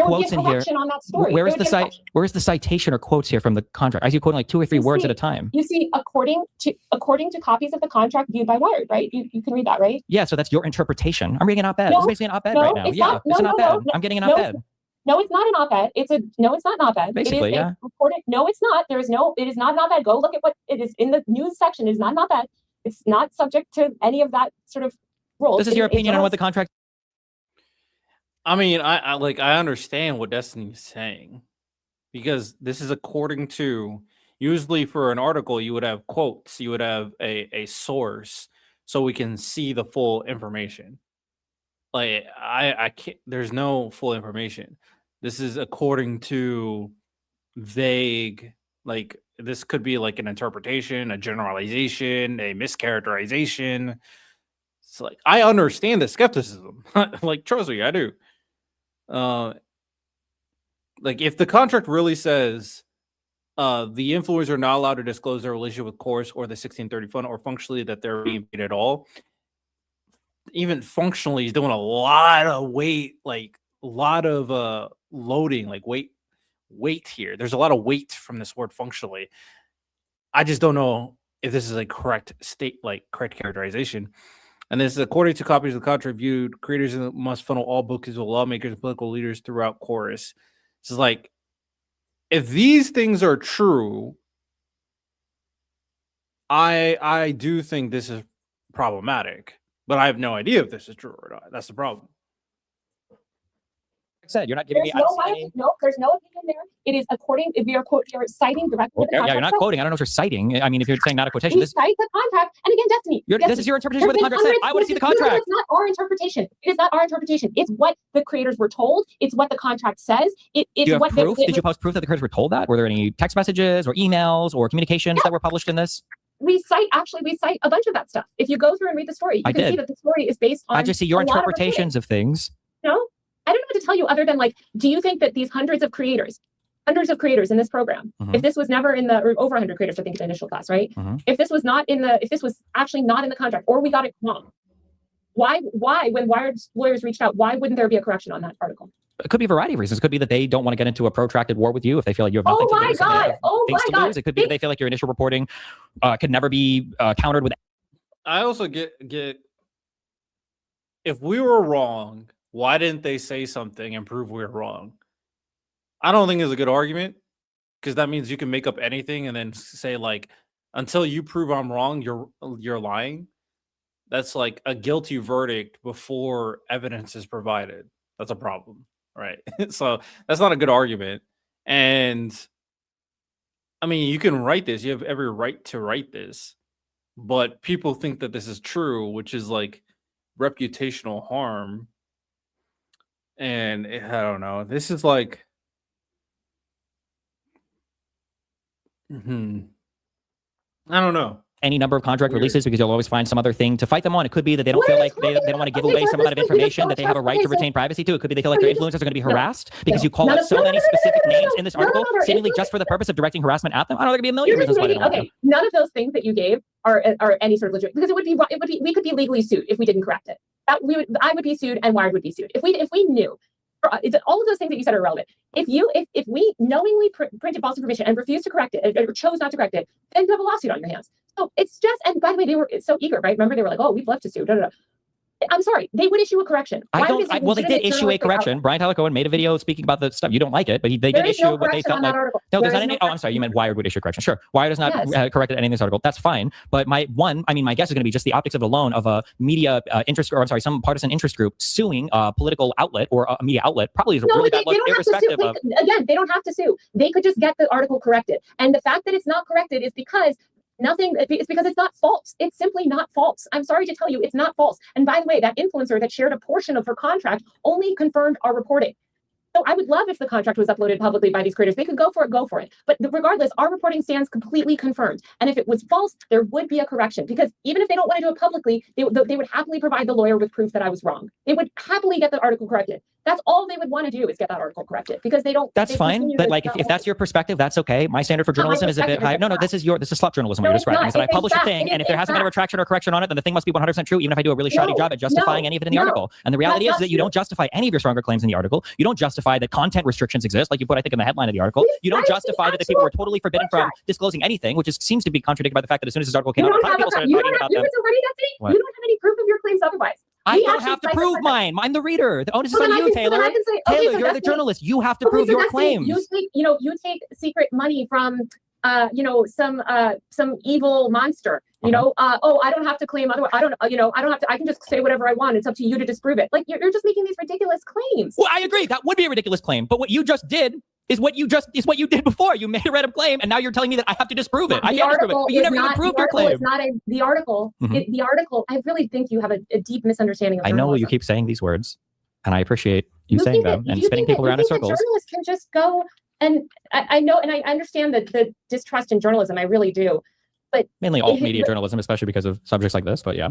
quotes in here. On that story. Where is the citation or quotes here from the contract? I see you quoting like 2 or 3 words at a time. You see, according to copies of the contract viewed by Wired, right? You can read that, right? Yeah, so that's your interpretation. I'm reading an op-ed. This is basically an op-ed right now. Yeah, it's an op-ed. I'm getting an op-ed. No, it's not an op-ed. It's not an op-ed. Basically, it is reported. No, it's not. It is not an op-ed. Go look at what it is in the news section. It is not an op-ed. It's not subject to any of that sort of rules. This is your opinion on what the contract. I mean, I understand what Destiny is saying, because this is according to, usually for an article, you would have quotes, you would have a source, so we can see the full information. like I can't. There's no full information. This is according to vague, like this could be like an interpretation, a generalization, a mischaracterization. It's like I understand the skepticism. Like trust me, I do. Like if the contract really says the influencers are not allowed to disclose their relationship with Chorus or the 1630 fund or functionally that they're being paid at all, even functionally is doing a lot of weight, like a lot of loading, like weight here. There's a lot of weight from this word functionally. I just don't know if this is a correct characterization. And this is according to copies of the contract viewed, creators must funnel all bookings with lawmakers and political leaders throughout Chorus. This is like, if these things are true, I do think this is problematic, but I have no idea if this is true or not. That's the problem. I said, you're not giving There's me. there's no opinion there. It is according. If you're citing directly. Yeah, you're not quoting. I don't know what you're citing. I mean, if you're saying not a quotation, we cite the contract, and again, Destiny. This is your interpretation of what the contract said. I want to see the contract. It's not our interpretation. It is not our interpretation. It's what the creators were told. It's what the contract says. It's Do you have what proof? Did you post proof that the creators were told that? Were there any text messages or emails or communications that were published in this? We cite a bunch of that stuff. If you go through and read the story, you can see that the story is based on. I just see your interpretations of things. No, I don't know what to tell you other than like, do you think that these hundreds of creators in this program, if this was never in the, or over 100 creators, I think the initial class, right? If this was actually not in the contract, or we got it wrong, why when Wired's lawyers reached out, why wouldn't there be a correction on that article? It could be a variety of reasons. It could be that they don't want to get into a protracted war with you if they feel like you have nothing to lose. Things to lose. It could be that they feel like your initial reporting could never be countered with. I also get if we were wrong, why didn't they say something and prove we were wrong? I don't think it's a good argument, because that means you can make up anything and then say like, until you prove I'm wrong, you're lying. That's like a guilty verdict before evidence is provided. That's a problem, right? So that's not a good argument. And I mean, you can write this. You have every right to write this, but people think that this is true, which is like reputational harm. And I don't know. This is like, I don't know. Any number of contract releases, because you'll always find some other thing to fight them on. It could be that they don't feel like they don't want to give away some amount of information that they have a right to retain privacy to. It could be they feel like their influencers are going to be harassed because you call out so many specific names in this article, seemingly just for the purpose of directing harassment at them. I don't know, there could be a million reasons why they don't want to. None of those things that you gave are any sort of legitimate, because we could be legally sued if we didn't correct it. I would be sued and Wired would be sued if we knew. All of those things that you said are irrelevant. If we knowingly printed false information and refused to correct it or chose not to correct it, then you have a lawsuit on your hands. So it's just, and by the way, they were so eager, right? Remember, they were like, "Oh, we'd love to sue." I'm sorry, they would issue a correction. Well, they did issue a correction. Brian Tyler Cohen made a video speaking about the stuff. You don't like it, but they did issue what they felt like. No, there's not any. Oh, I'm sorry. You meant Wired would issue a correction. Sure. Wired has not corrected anything in this article. That's fine. But my guess is going to be just the optics of the loan of a media interest, or I'm sorry, some partisan interest group suing a political outlet or a media outlet probably is a really bad look, irrespective of. Again, they don't have to sue. They could just get the article corrected. And the fact that it's not corrected is because it's because it's not false. It's simply not false. I'm sorry to tell you, it's not false. And by the way, that influencer that shared a portion of her contract only confirmed our reporting. So I would love if the contract was uploaded publicly by these creators. They could go for it. But regardless, our reporting stands completely confirmed. And if it was false, there would be a correction. Because even if they don't want to do it publicly, they would happily provide the lawyer with proof that I was wrong. They would happily get the article corrected. That's all they would want to do, is get that article corrected, because they don't. That's fine. But like, if that's your perspective, that's okay. My standard for journalism is a bit high. No, this is slut journalism. What you're describing. So I publish a thing, and if there hasn't been a retraction or correction on it, then the thing must be 100% true, even if I do a really shoddy job at justifying any of it in the article. And the reality is that you don't justify any of your stronger claims in the article. You don't justify that content restrictions exist, like you put, I think, in the headline of the article. You don't justify that the people were totally forbidden from disclosing anything, which seems to be contradicted by the fact that as soon as this article came out, a ton of people started talking about them. You don't have any proof of your claims otherwise. I don't have to prove mine. I'm the reader. The onus is on you, Taylor. Taylor, you're the journalist. You have to prove your claims. You take secret money from, some evil monster. I don't have to claim otherwise. I don't have to. I can just say whatever I want. It's up to you to disprove it. Like you're just making these ridiculous claims. Well, I agree. That would be a ridiculous claim. But what you just did is what you did before. You made a random claim, and now you're telling me that I have to disprove it. I can't disprove it. But you never even proved your claim. The article. The article. I really think you have a deep misunderstanding of journalism. I know you keep saying these words, and I appreciate you saying them and spinning people around in circles. Journalists can just go, and I know, and I understand that the distrust in journalism. I really do, but mainly alt media journalism, especially because of subjects like this. But yeah,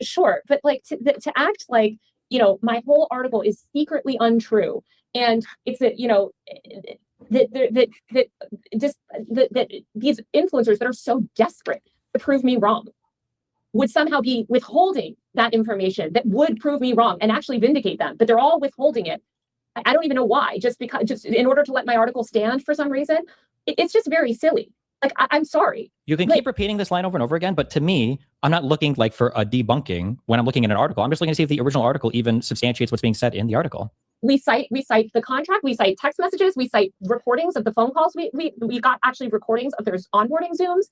sure. But like to act like, you know, my whole article is secretly untrue, and it's that, you know, that these influencers that are so desperate to prove me wrong would somehow be withholding that information that would prove me wrong and actually vindicate them, but they're all withholding it. I don't even know why, just in order to let my article stand for some reason. It's just very silly. Like, I'm sorry. You can keep repeating this line over and over again, but to me, I'm not looking like for a debunking when I'm looking at an article. I'm just looking to see if the original article even substantiates what's being said in the article. We cite the contract, we cite text messages, we cite recordings of the phone calls. We got actually recordings of their onboarding Zooms.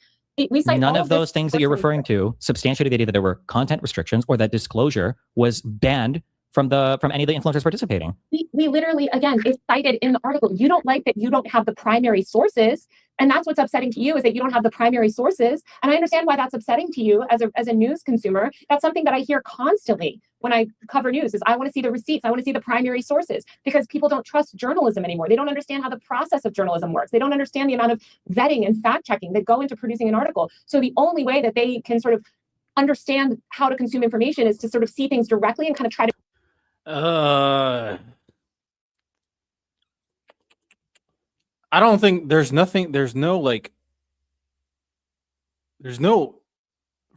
We cite none of those things that you're referring to substantiated the idea that there were content restrictions or that disclosure was banned from any of the influencers participating. We literally, again, it's cited in the article. You don't like that you don't have the primary sources, and that's what's upsetting to you, is that you don't have the primary sources. And I understand why that's upsetting to you as a news consumer. That's something that I hear constantly when I cover news, is I want to see the receipts, I want to see the primary sources, because people don't trust journalism anymore. They don't understand how the process of journalism works. They don't understand the amount of vetting and fact checking that go into producing an article. So the only way that they can sort of understand how to consume information is to sort of see things directly and kind of try to I don't think there's no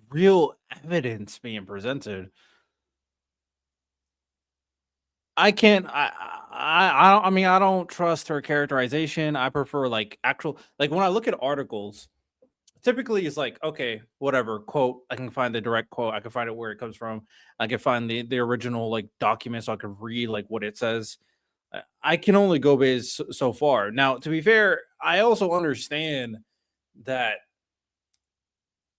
real evidence being presented. I don't trust her characterization. I prefer like actual, like when I look at articles, typically it's like, okay, whatever, quote, I can find the direct quote, I can find it where it comes from, I can find the original like document so I can read like what it says. I can only go based so far. Now, to be fair, I also understand that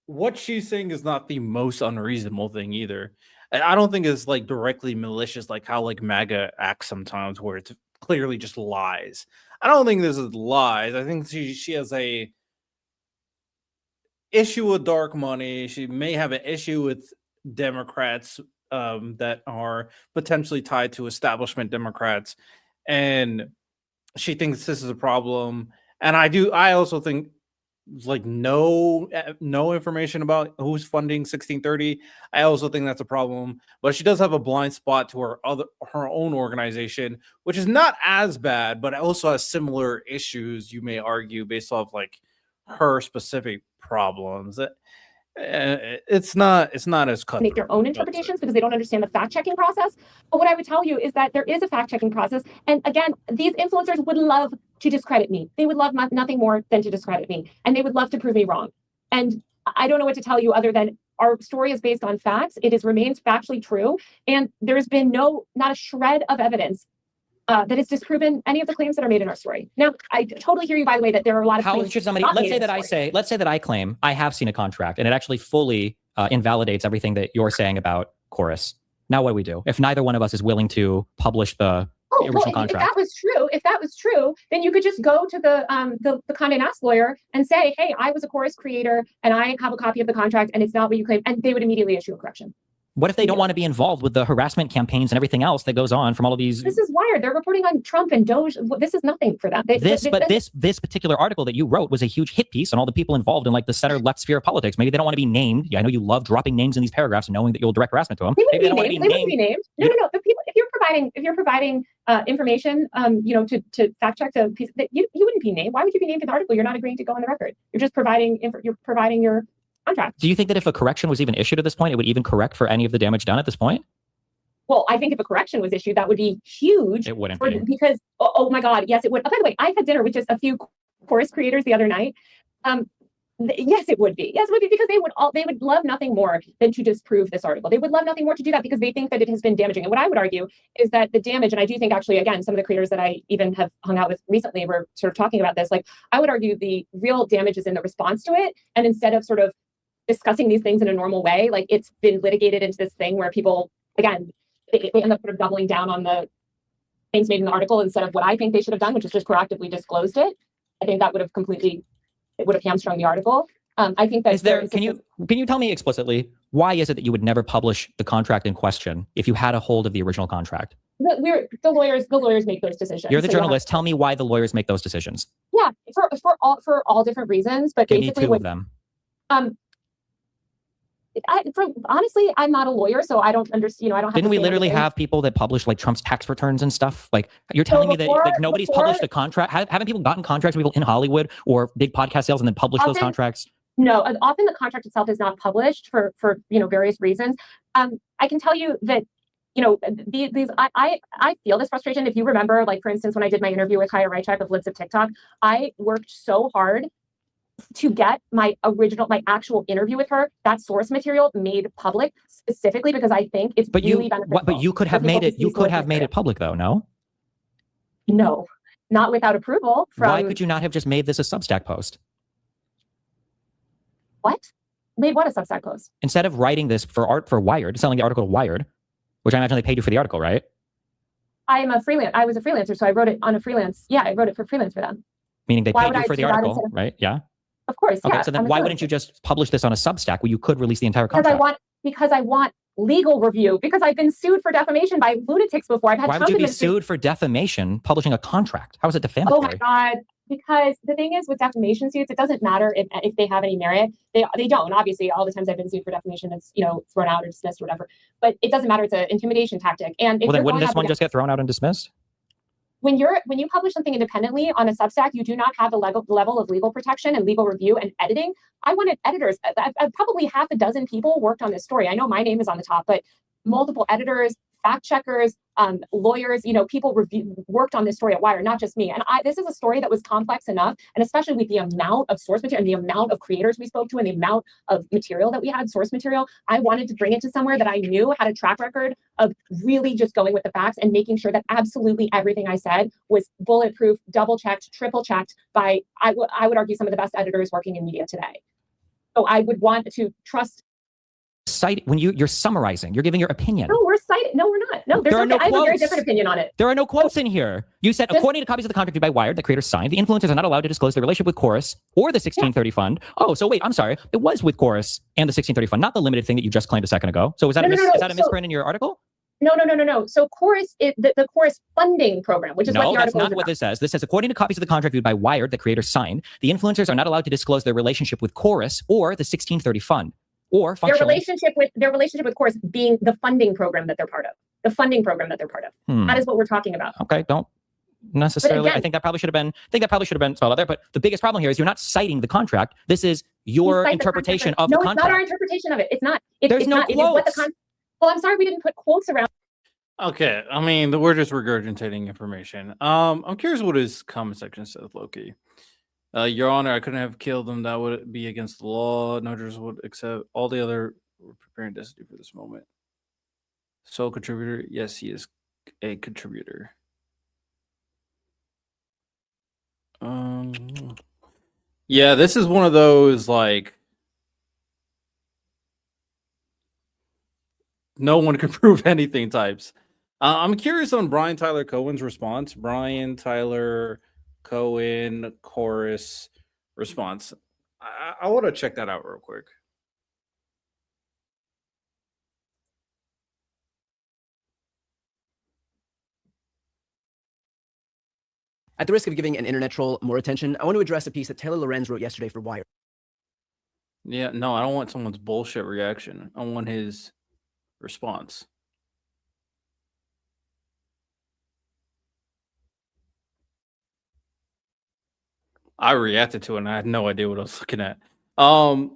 what she's saying is not the most unreasonable thing either. And I don't think it's like directly malicious, like how like MAGA acts sometimes, where it's clearly just lies. I don't think this is lies. I think she has a issue with dark money. She may have an issue with Democrats that are potentially tied to establishment Democrats, and she thinks this is a problem. And I also think like no information about who's funding 1630. I also think that's a problem, but she does have a blind spot to her own organization, which is not as bad, but also has similar issues, you may argue, based off like her specific problems. It's not as cut. Make their own interpretations because they don't understand the fact-checking process. But what I would tell you is that there is a fact-checking process. And again, these influencers would love to discredit me. They would love nothing more than to discredit me. And they would love to prove me wrong. And I don't know what to tell you other than our story is based on facts. It remains factually true. And there's been not a shred of evidence that has disproven any of the claims that are made in our story. Now, I totally hear you, by the way, that there are a lot of claims. How should somebody, let's say that I claim I have seen a contract and it actually fully invalidates everything that you're saying about Chorus. Now what do we do if neither one of us is willing to publish the original contract? If that was true, then you could just go to the Condé Nast lawyer and say, hey, I was a Chorus creator and I have a copy of the contract and it's not what you claim, and they would immediately issue a correction. What if they don't want to be involved with the harassment campaigns and everything else that goes on from all of these? This is Wired. They're reporting on Trump and Doge. This is nothing for them. This particular article that you wrote was a huge hit piece on all the people involved in like the center left sphere of politics. Maybe they don't want to be named. Yeah, I know you love dropping names in these paragraphs and knowing that you'll direct harassment to them. They wouldn't be named. No. The people, if you're providing information, to fact check you wouldn't be named. Why would you be named in the article? You're not agreeing to go on the record. You're just providing your contract. Do you think that if a correction was even issued at this point, it would even correct for any of the damage done at this point? Well, I think if a correction was issued, that would be huge. It wouldn't be. Because, oh my God, yes, it would. Oh, by the way, I had dinner with just a few Chorus creators the other night. Yes, it would be. Yes, it would be, because they would love nothing more than to disprove this article. They would love nothing more to do that because they think that it has been damaging. And what I would argue is that the damage, and I do think actually, again, some of the creators that I even have hung out with recently were sort of talking about this. Like, I would argue the real damage is in the response to it. And instead of sort of discussing these things in a normal way, like it's been litigated into this thing where people, again, they end up sort of doubling down on the claims made in the article instead of what I think they should have done, which is just proactively disclosed it. I think that would have hamstrung the article. I think that can you tell me explicitly why is it that you would never publish the contract in question if you had a hold of the original contract? The lawyers make those decisions. You're the journalist. Tell me why the lawyers make those decisions. Yeah, for all different reasons, but Give basically me two of them. Honestly, I'm not a lawyer, so I don't understand. I don't have. Didn't we literally have people that publish like Trump's tax returns and stuff? Like you're telling me that like nobody's published a contract? Haven't people gotten contracts with people in Hollywood or big podcast sales and then published those contracts? No, often the contract itself is not published for various reasons. I can tell you that I feel this frustration. If you remember, like for instance, when I did my interview with Kaya Rychak of Libs of TikTok, I worked so hard to get my actual interview with her, that source material made public specifically because I think it's really beneficial. But you could have made it. You could have made it public, though. No. No, not without approval. Why could you not have just made this a Substack post? What? Made what a Substack post? Instead of writing this for Wired, selling the article to Wired, which I imagine they paid you for the article, right? I was a freelancer, so I wrote it on a freelance. Yeah, I wrote it for freelance for them. Meaning they paid you for the article, right? Yeah. Of course. Okay, yeah, so then why wouldn't you just publish this on a Substack where you could release the entire contract? Because I want legal review. Because I've been sued for defamation by lunatics before. I've had. Why would you be sued for defamation publishing a contract? How is it defamatory? Oh my God. Because the thing is with defamation suits, it doesn't matter if they have any merit. They don't. Obviously, all the times I've been sued for defamation, it's thrown out or dismissed or whatever. But it doesn't matter. It's an intimidation tactic. And well, then wouldn't this one just get thrown out and dismissed? When you publish something independently on a Substack, you do not have the level of legal protection and legal review and editing. I wanted editors. I've probably half a dozen people worked on this story. I know my name is on the top, but multiple editors, fact checkers, lawyers, people worked on this story at Wire, not just me. And this is a story that was complex enough, and especially with the amount of source material and the amount of creators we spoke to and the amount of material that we had, source material, I wanted to bring it to somewhere that I knew had a track record of really just going with the facts and making sure that absolutely everything I said was bulletproof, double checked, triple checked by, I would argue, some of the best editors working in media today. So I would want to trust. When you're summarizing, you're giving your opinion. No, we're citing. No, we're not. No, I have a very different opinion on it. There are no quotes in here. You said, according to copies of the contract by Wired, the creators signed, the influencers are not allowed to disclose their relationship with Chorus or the 1630 fund. Oh, so wait, I'm sorry. It was with Chorus and the 1630 fund, not the limited thing that you just claimed a second ago. So is that a misprint in your article? No. So Chorus, the Chorus funding program, which is what the article is about. No, that's not what this says. This says, according to copies of the contract viewed by Wired, the creators signed, the influencers are not allowed to disclose their relationship with Chorus or the 1630 fund. Or their relationship with Chorus being the funding program that they're part of. The funding program that they're part of. That is what we're talking about. Okay, don't necessarily. Again, I think that probably should have been spelled out there. But the biggest problem here is you're not citing the contract. This is your interpretation of the contract. No, it's not our interpretation of it. It's not. There's no quotes. Well, I'm sorry we didn't put quotes around. Okay, I mean, we're just regurgitating information. I'm curious what his comment section says, Loki. Your Honor, I couldn't have killed them. That would be against the law. No jurors would accept. All the other were preparing destiny for this moment. Sole contributor? Yes, he is a contributor. Yeah, this is one of those, like, no one can prove anything types. I'm curious on Brian Tyler Cohen's response. Brian Tyler Cohen Chorus response. I want to check that out real quick. At the risk of giving an internet troll more attention, I want to address a piece that Taylor Lorenz wrote yesterday for Wired. Yeah, no, I don't want someone's bullshit reaction. I want his response. I reacted to it and I had no idea what I was looking at. Now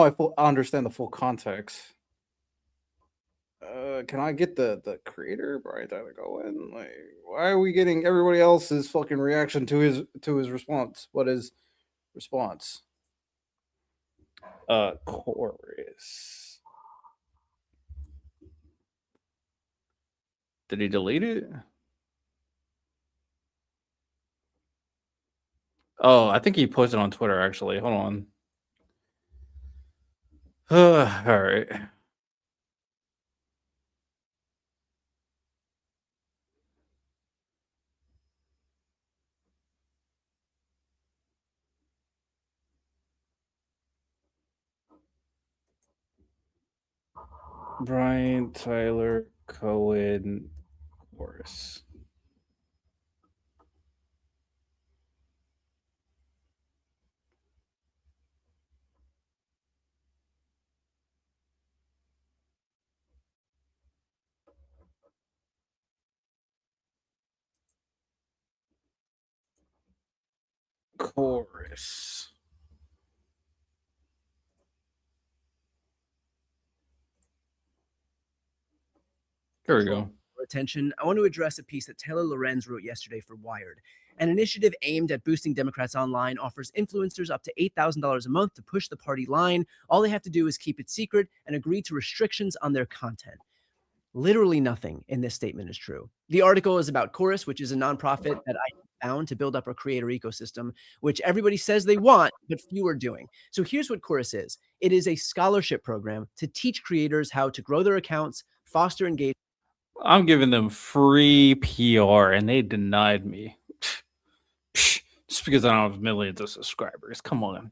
I understand the full context. Can I get the creator, Brian Tyler Cohen? Like, why are we getting everybody else's fucking reaction to his response? What is response? Chorus. Did he delete it? Oh, I think he posted on Twitter, actually. Hold on. All right. Brian Tyler Cohen chorus. Chorus. There we go. Attention, I want to address a piece that Taylor Lorenz wrote yesterday for Wired. An initiative aimed at boosting Democrats online offers influencers up to $8,000 a month to push the party line. All they have to do is keep it secret and agree to restrictions on their content. Literally nothing in this statement is true. The article is about Chorus, which is a nonprofit that I found to build up a creator ecosystem, which everybody says they want, but few are doing. So here's what Chorus is. It is a scholarship program to teach creators how to grow their accounts, foster engagement. I'm giving them free PR and they denied me. Just because I don't have millions of subscribers. Come on.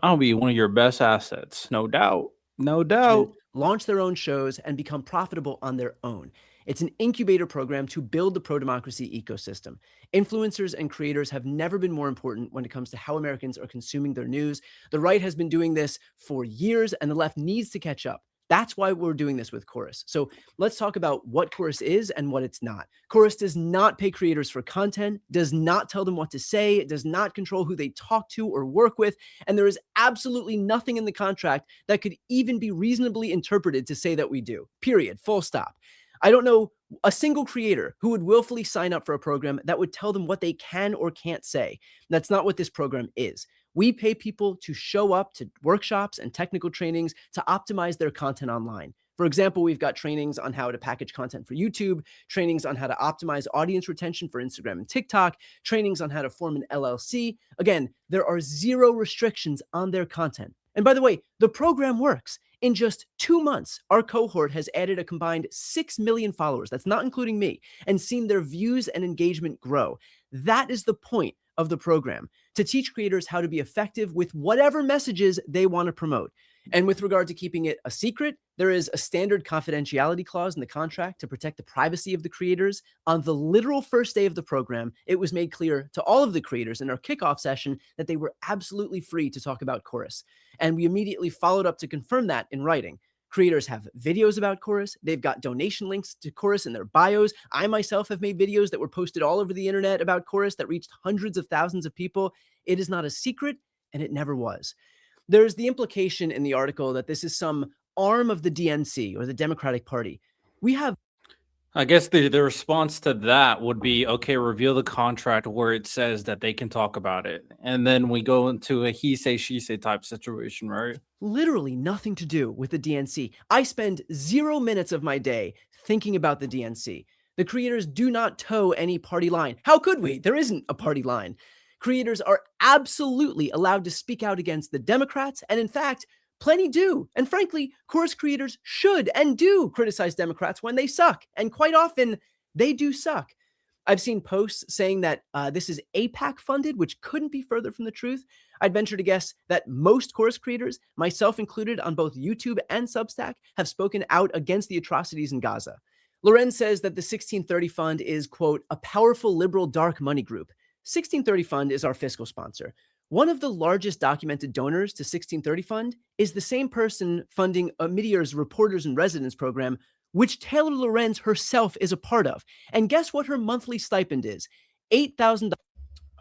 I'll be one of your best assets. No doubt. No doubt. Launch their own shows and become profitable on their own. It's an incubator program to build the pro-democracy ecosystem. Influencers and creators have never been more important when it comes to how Americans are consuming their news. The right has been doing this for years, and the left needs to catch up. That's why we're doing this with Chorus. So let's talk about what Chorus is and what it's not. Chorus does not pay creators for content, does not tell them what to say, it does not control who they talk to or work with, and there is absolutely nothing in the contract that could even be reasonably interpreted to say that we do. Period. Full stop. I don't know a single creator who would willfully sign up for a program that would tell them what they can or can't say. That's not what this program is. We pay people to show up to workshops and technical trainings to optimize their content online. For example, we've got trainings on how to package content for YouTube, trainings on how to optimize audience retention for Instagram and TikTok, trainings on how to form an LLC. Again, there are zero restrictions on their content. And by the way, the program works. In just 2 months, our cohort has added a combined 6 million followers, that's not including me, and seen their views and engagement grow. That is the point of the program, to teach creators how to be effective with whatever messages they want to promote. And with regard to keeping it a secret, there is a standard confidentiality clause in the contract to protect the privacy of the creators. On the literal first day of the program, it was made clear to all of the creators in our kickoff session that they were absolutely free to talk about Chorus. And we immediately followed up to confirm that in writing. Creators have videos about Chorus. They've got donation links to Chorus in their bios. I myself have made videos that were posted all over the internet about Chorus that reached hundreds of thousands of people. It is not a secret, and it never was. There's the implication in the article that this is some arm of the DNC or the Democratic Party. We have I guess the response to that would be, okay, reveal the contract where it says that they can talk about it. And then we go into a he say, she say type situation, right? literally nothing to do with the DNC. I spend 0 minutes of my day thinking about the DNC. The creators do not toe any party line. How could we? There isn't a party line. Creators are absolutely allowed to speak out against the Democrats, and in fact, plenty do. And frankly, Chorus creators should and do criticize Democrats when they suck, and quite often, they do suck. I've seen posts saying that this is APAC funded, which couldn't be further from the truth. I'd venture to guess that most Chorus creators, myself included on both YouTube and Substack, have spoken out against the atrocities in Gaza. Lorenz says that the 1630 Fund is, quote, a powerful liberal dark money group. 1630 Fund is our fiscal sponsor. One of the largest documented donors to 1630 Fund is the same person funding Meteor's Reporters in Residence program, which Taylor Lorenz herself is a part of. And guess what her monthly stipend is? $8,000.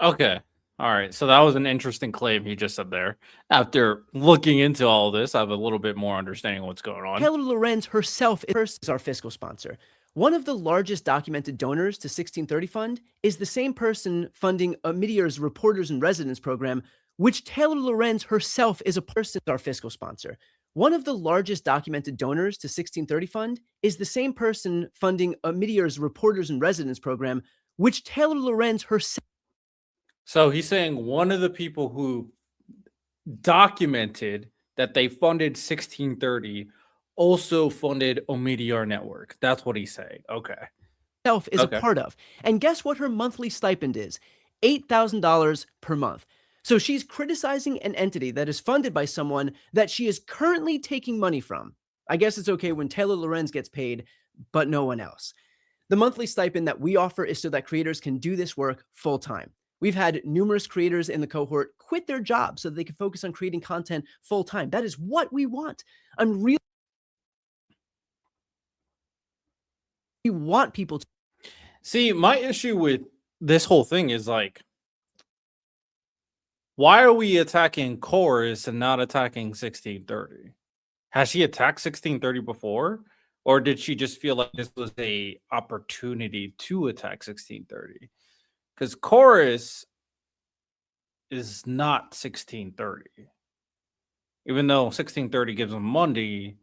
Okay. All right. So that was an interesting claim he just said there. After looking into all this, I have a little bit more understanding of what's going on. Taylor Lorenz herself is our fiscal sponsor. One of the largest documented donors to 1630 Fund is the same person funding Meteor's Reporters in Residence program, which Taylor Lorenz herself is a person, our fiscal sponsor. One of the largest documented donors to 1630 Fund is the same person funding Meteor's Reporters in Residence program, which Taylor Lorenz herself. So he's saying one of the people who documented that they funded 1630 also funded Meteor Network. That's what he's saying. Okay. Is a part of. And guess what her monthly stipend is? $8,000 per month. So she's criticizing an entity that is funded by someone that she is currently taking money from. I guess it's okay when Taylor Lorenz gets paid, but no one else. The monthly stipend that we offer is so that creators can do this work full time. We've had numerous creators in the cohort quit their jobs so that they can focus on creating content full time. That is what we want. I'm really want people to see. My issue with this whole thing is like, why are we attacking Chorus and not attacking 1630? Has she attacked 1630 before? Or did she just feel like this was a opportunity to attack 1630? Because Chorus is not 1630. Even though 1630 gives them money,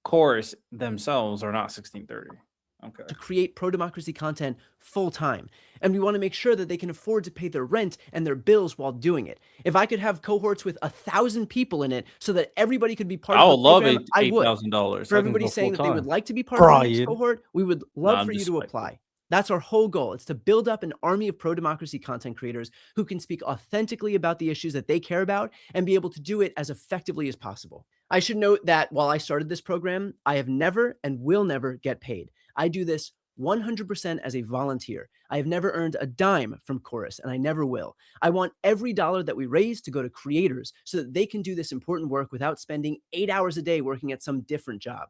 Chorus themselves are not 1630. Okay. to create pro-democracy content full time. And we want to make sure that they can afford to pay their rent and their bills while doing it. If I could have cohorts with 1,000 people in it so that everybody could be part I of would the love program, I would. $8,000. For everybody saying that they would like to be part of the next cohort, we would love for you to apply. That's our whole goal. It's to build up an army of pro-democracy content creators who can speak authentically about the issues that they care about and be able to do it as effectively as possible. I should note that while I started this program, I have never and will never get paid. I do this 100% as a volunteer. I have never earned a dime from Chorus, and I never will. I want every dollar that we raise to go to creators so that they can do this important work without spending 8 hours a day working at some different job.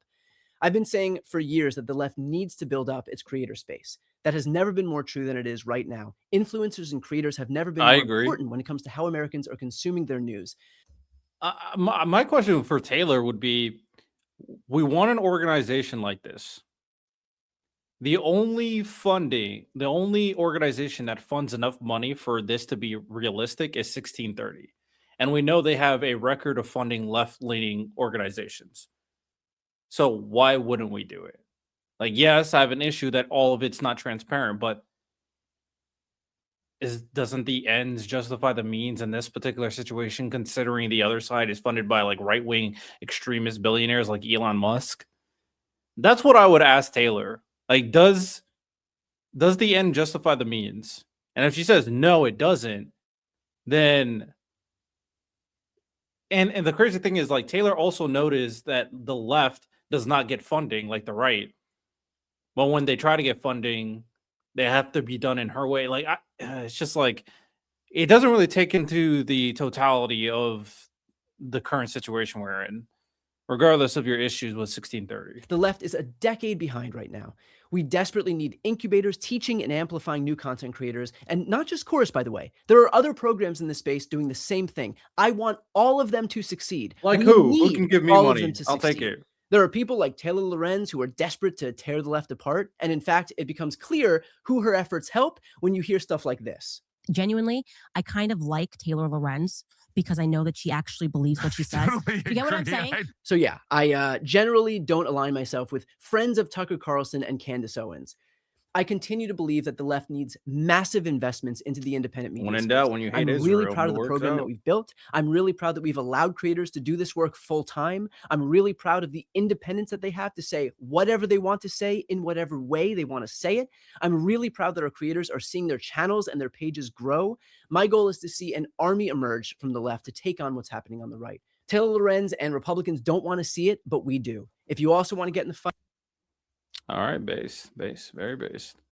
I've been saying for years that the left needs to build up its creator space. That has never been more true than it is right now. Influencers and creators have never been more important when it comes to how Americans are consuming their news. My question for Taylor would be, we want an organization like this. The only organization that funds enough money for this to be realistic is 1630. And we know they have a record of funding left-leaning organizations. So why wouldn't we do it? Like, yes, I have an issue that all of it's not transparent, but doesn't the ends justify the means in this particular situation, considering the other side is funded by like right-wing extremist billionaires like Elon Musk? That's what I would ask Taylor. Like, does the end justify the means? And if she says no, it doesn't, then and the crazy thing is, like, Taylor also noticed that the left does not get funding like the right. But when they try to get funding, they have to be done in her way. Like, it's just like, it doesn't really take into the totality of the current situation we're in, regardless of your issues with 1630. The left is a decade behind right now. We desperately need incubators teaching and amplifying new content creators, and not just Chorus, by the way. There are other programs in this space doing the same thing. I want all of them to succeed. Like who? Who can give me money? I'll take it. There are people like Taylor Lorenz who are desperate to tear the left apart. And in fact, it becomes clear who her efforts help when you hear stuff like this. Genuinely, I kind of like Taylor Lorenz because I know that she actually believes what she says. You get what I'm saying? So yeah, I generally don't align myself with friends of Tucker Carlson and Candace Owens. I continue to believe that the left needs massive investments into the independent media. When in doubt, when you hate I'm really proud of the program that we've built. I'm really proud that we've allowed creators to do this work full time. I'm really proud of the independence that they have to say whatever they want to say in whatever way they want to say it. I'm really proud that our creators are seeing their channels and their pages grow. My goal is to see an army emerge from the left to take on what's happening on the right. Taylor Lorenz and Republicans don't want to see it, but we do. If you also want to get in the fight. All right, base, very base.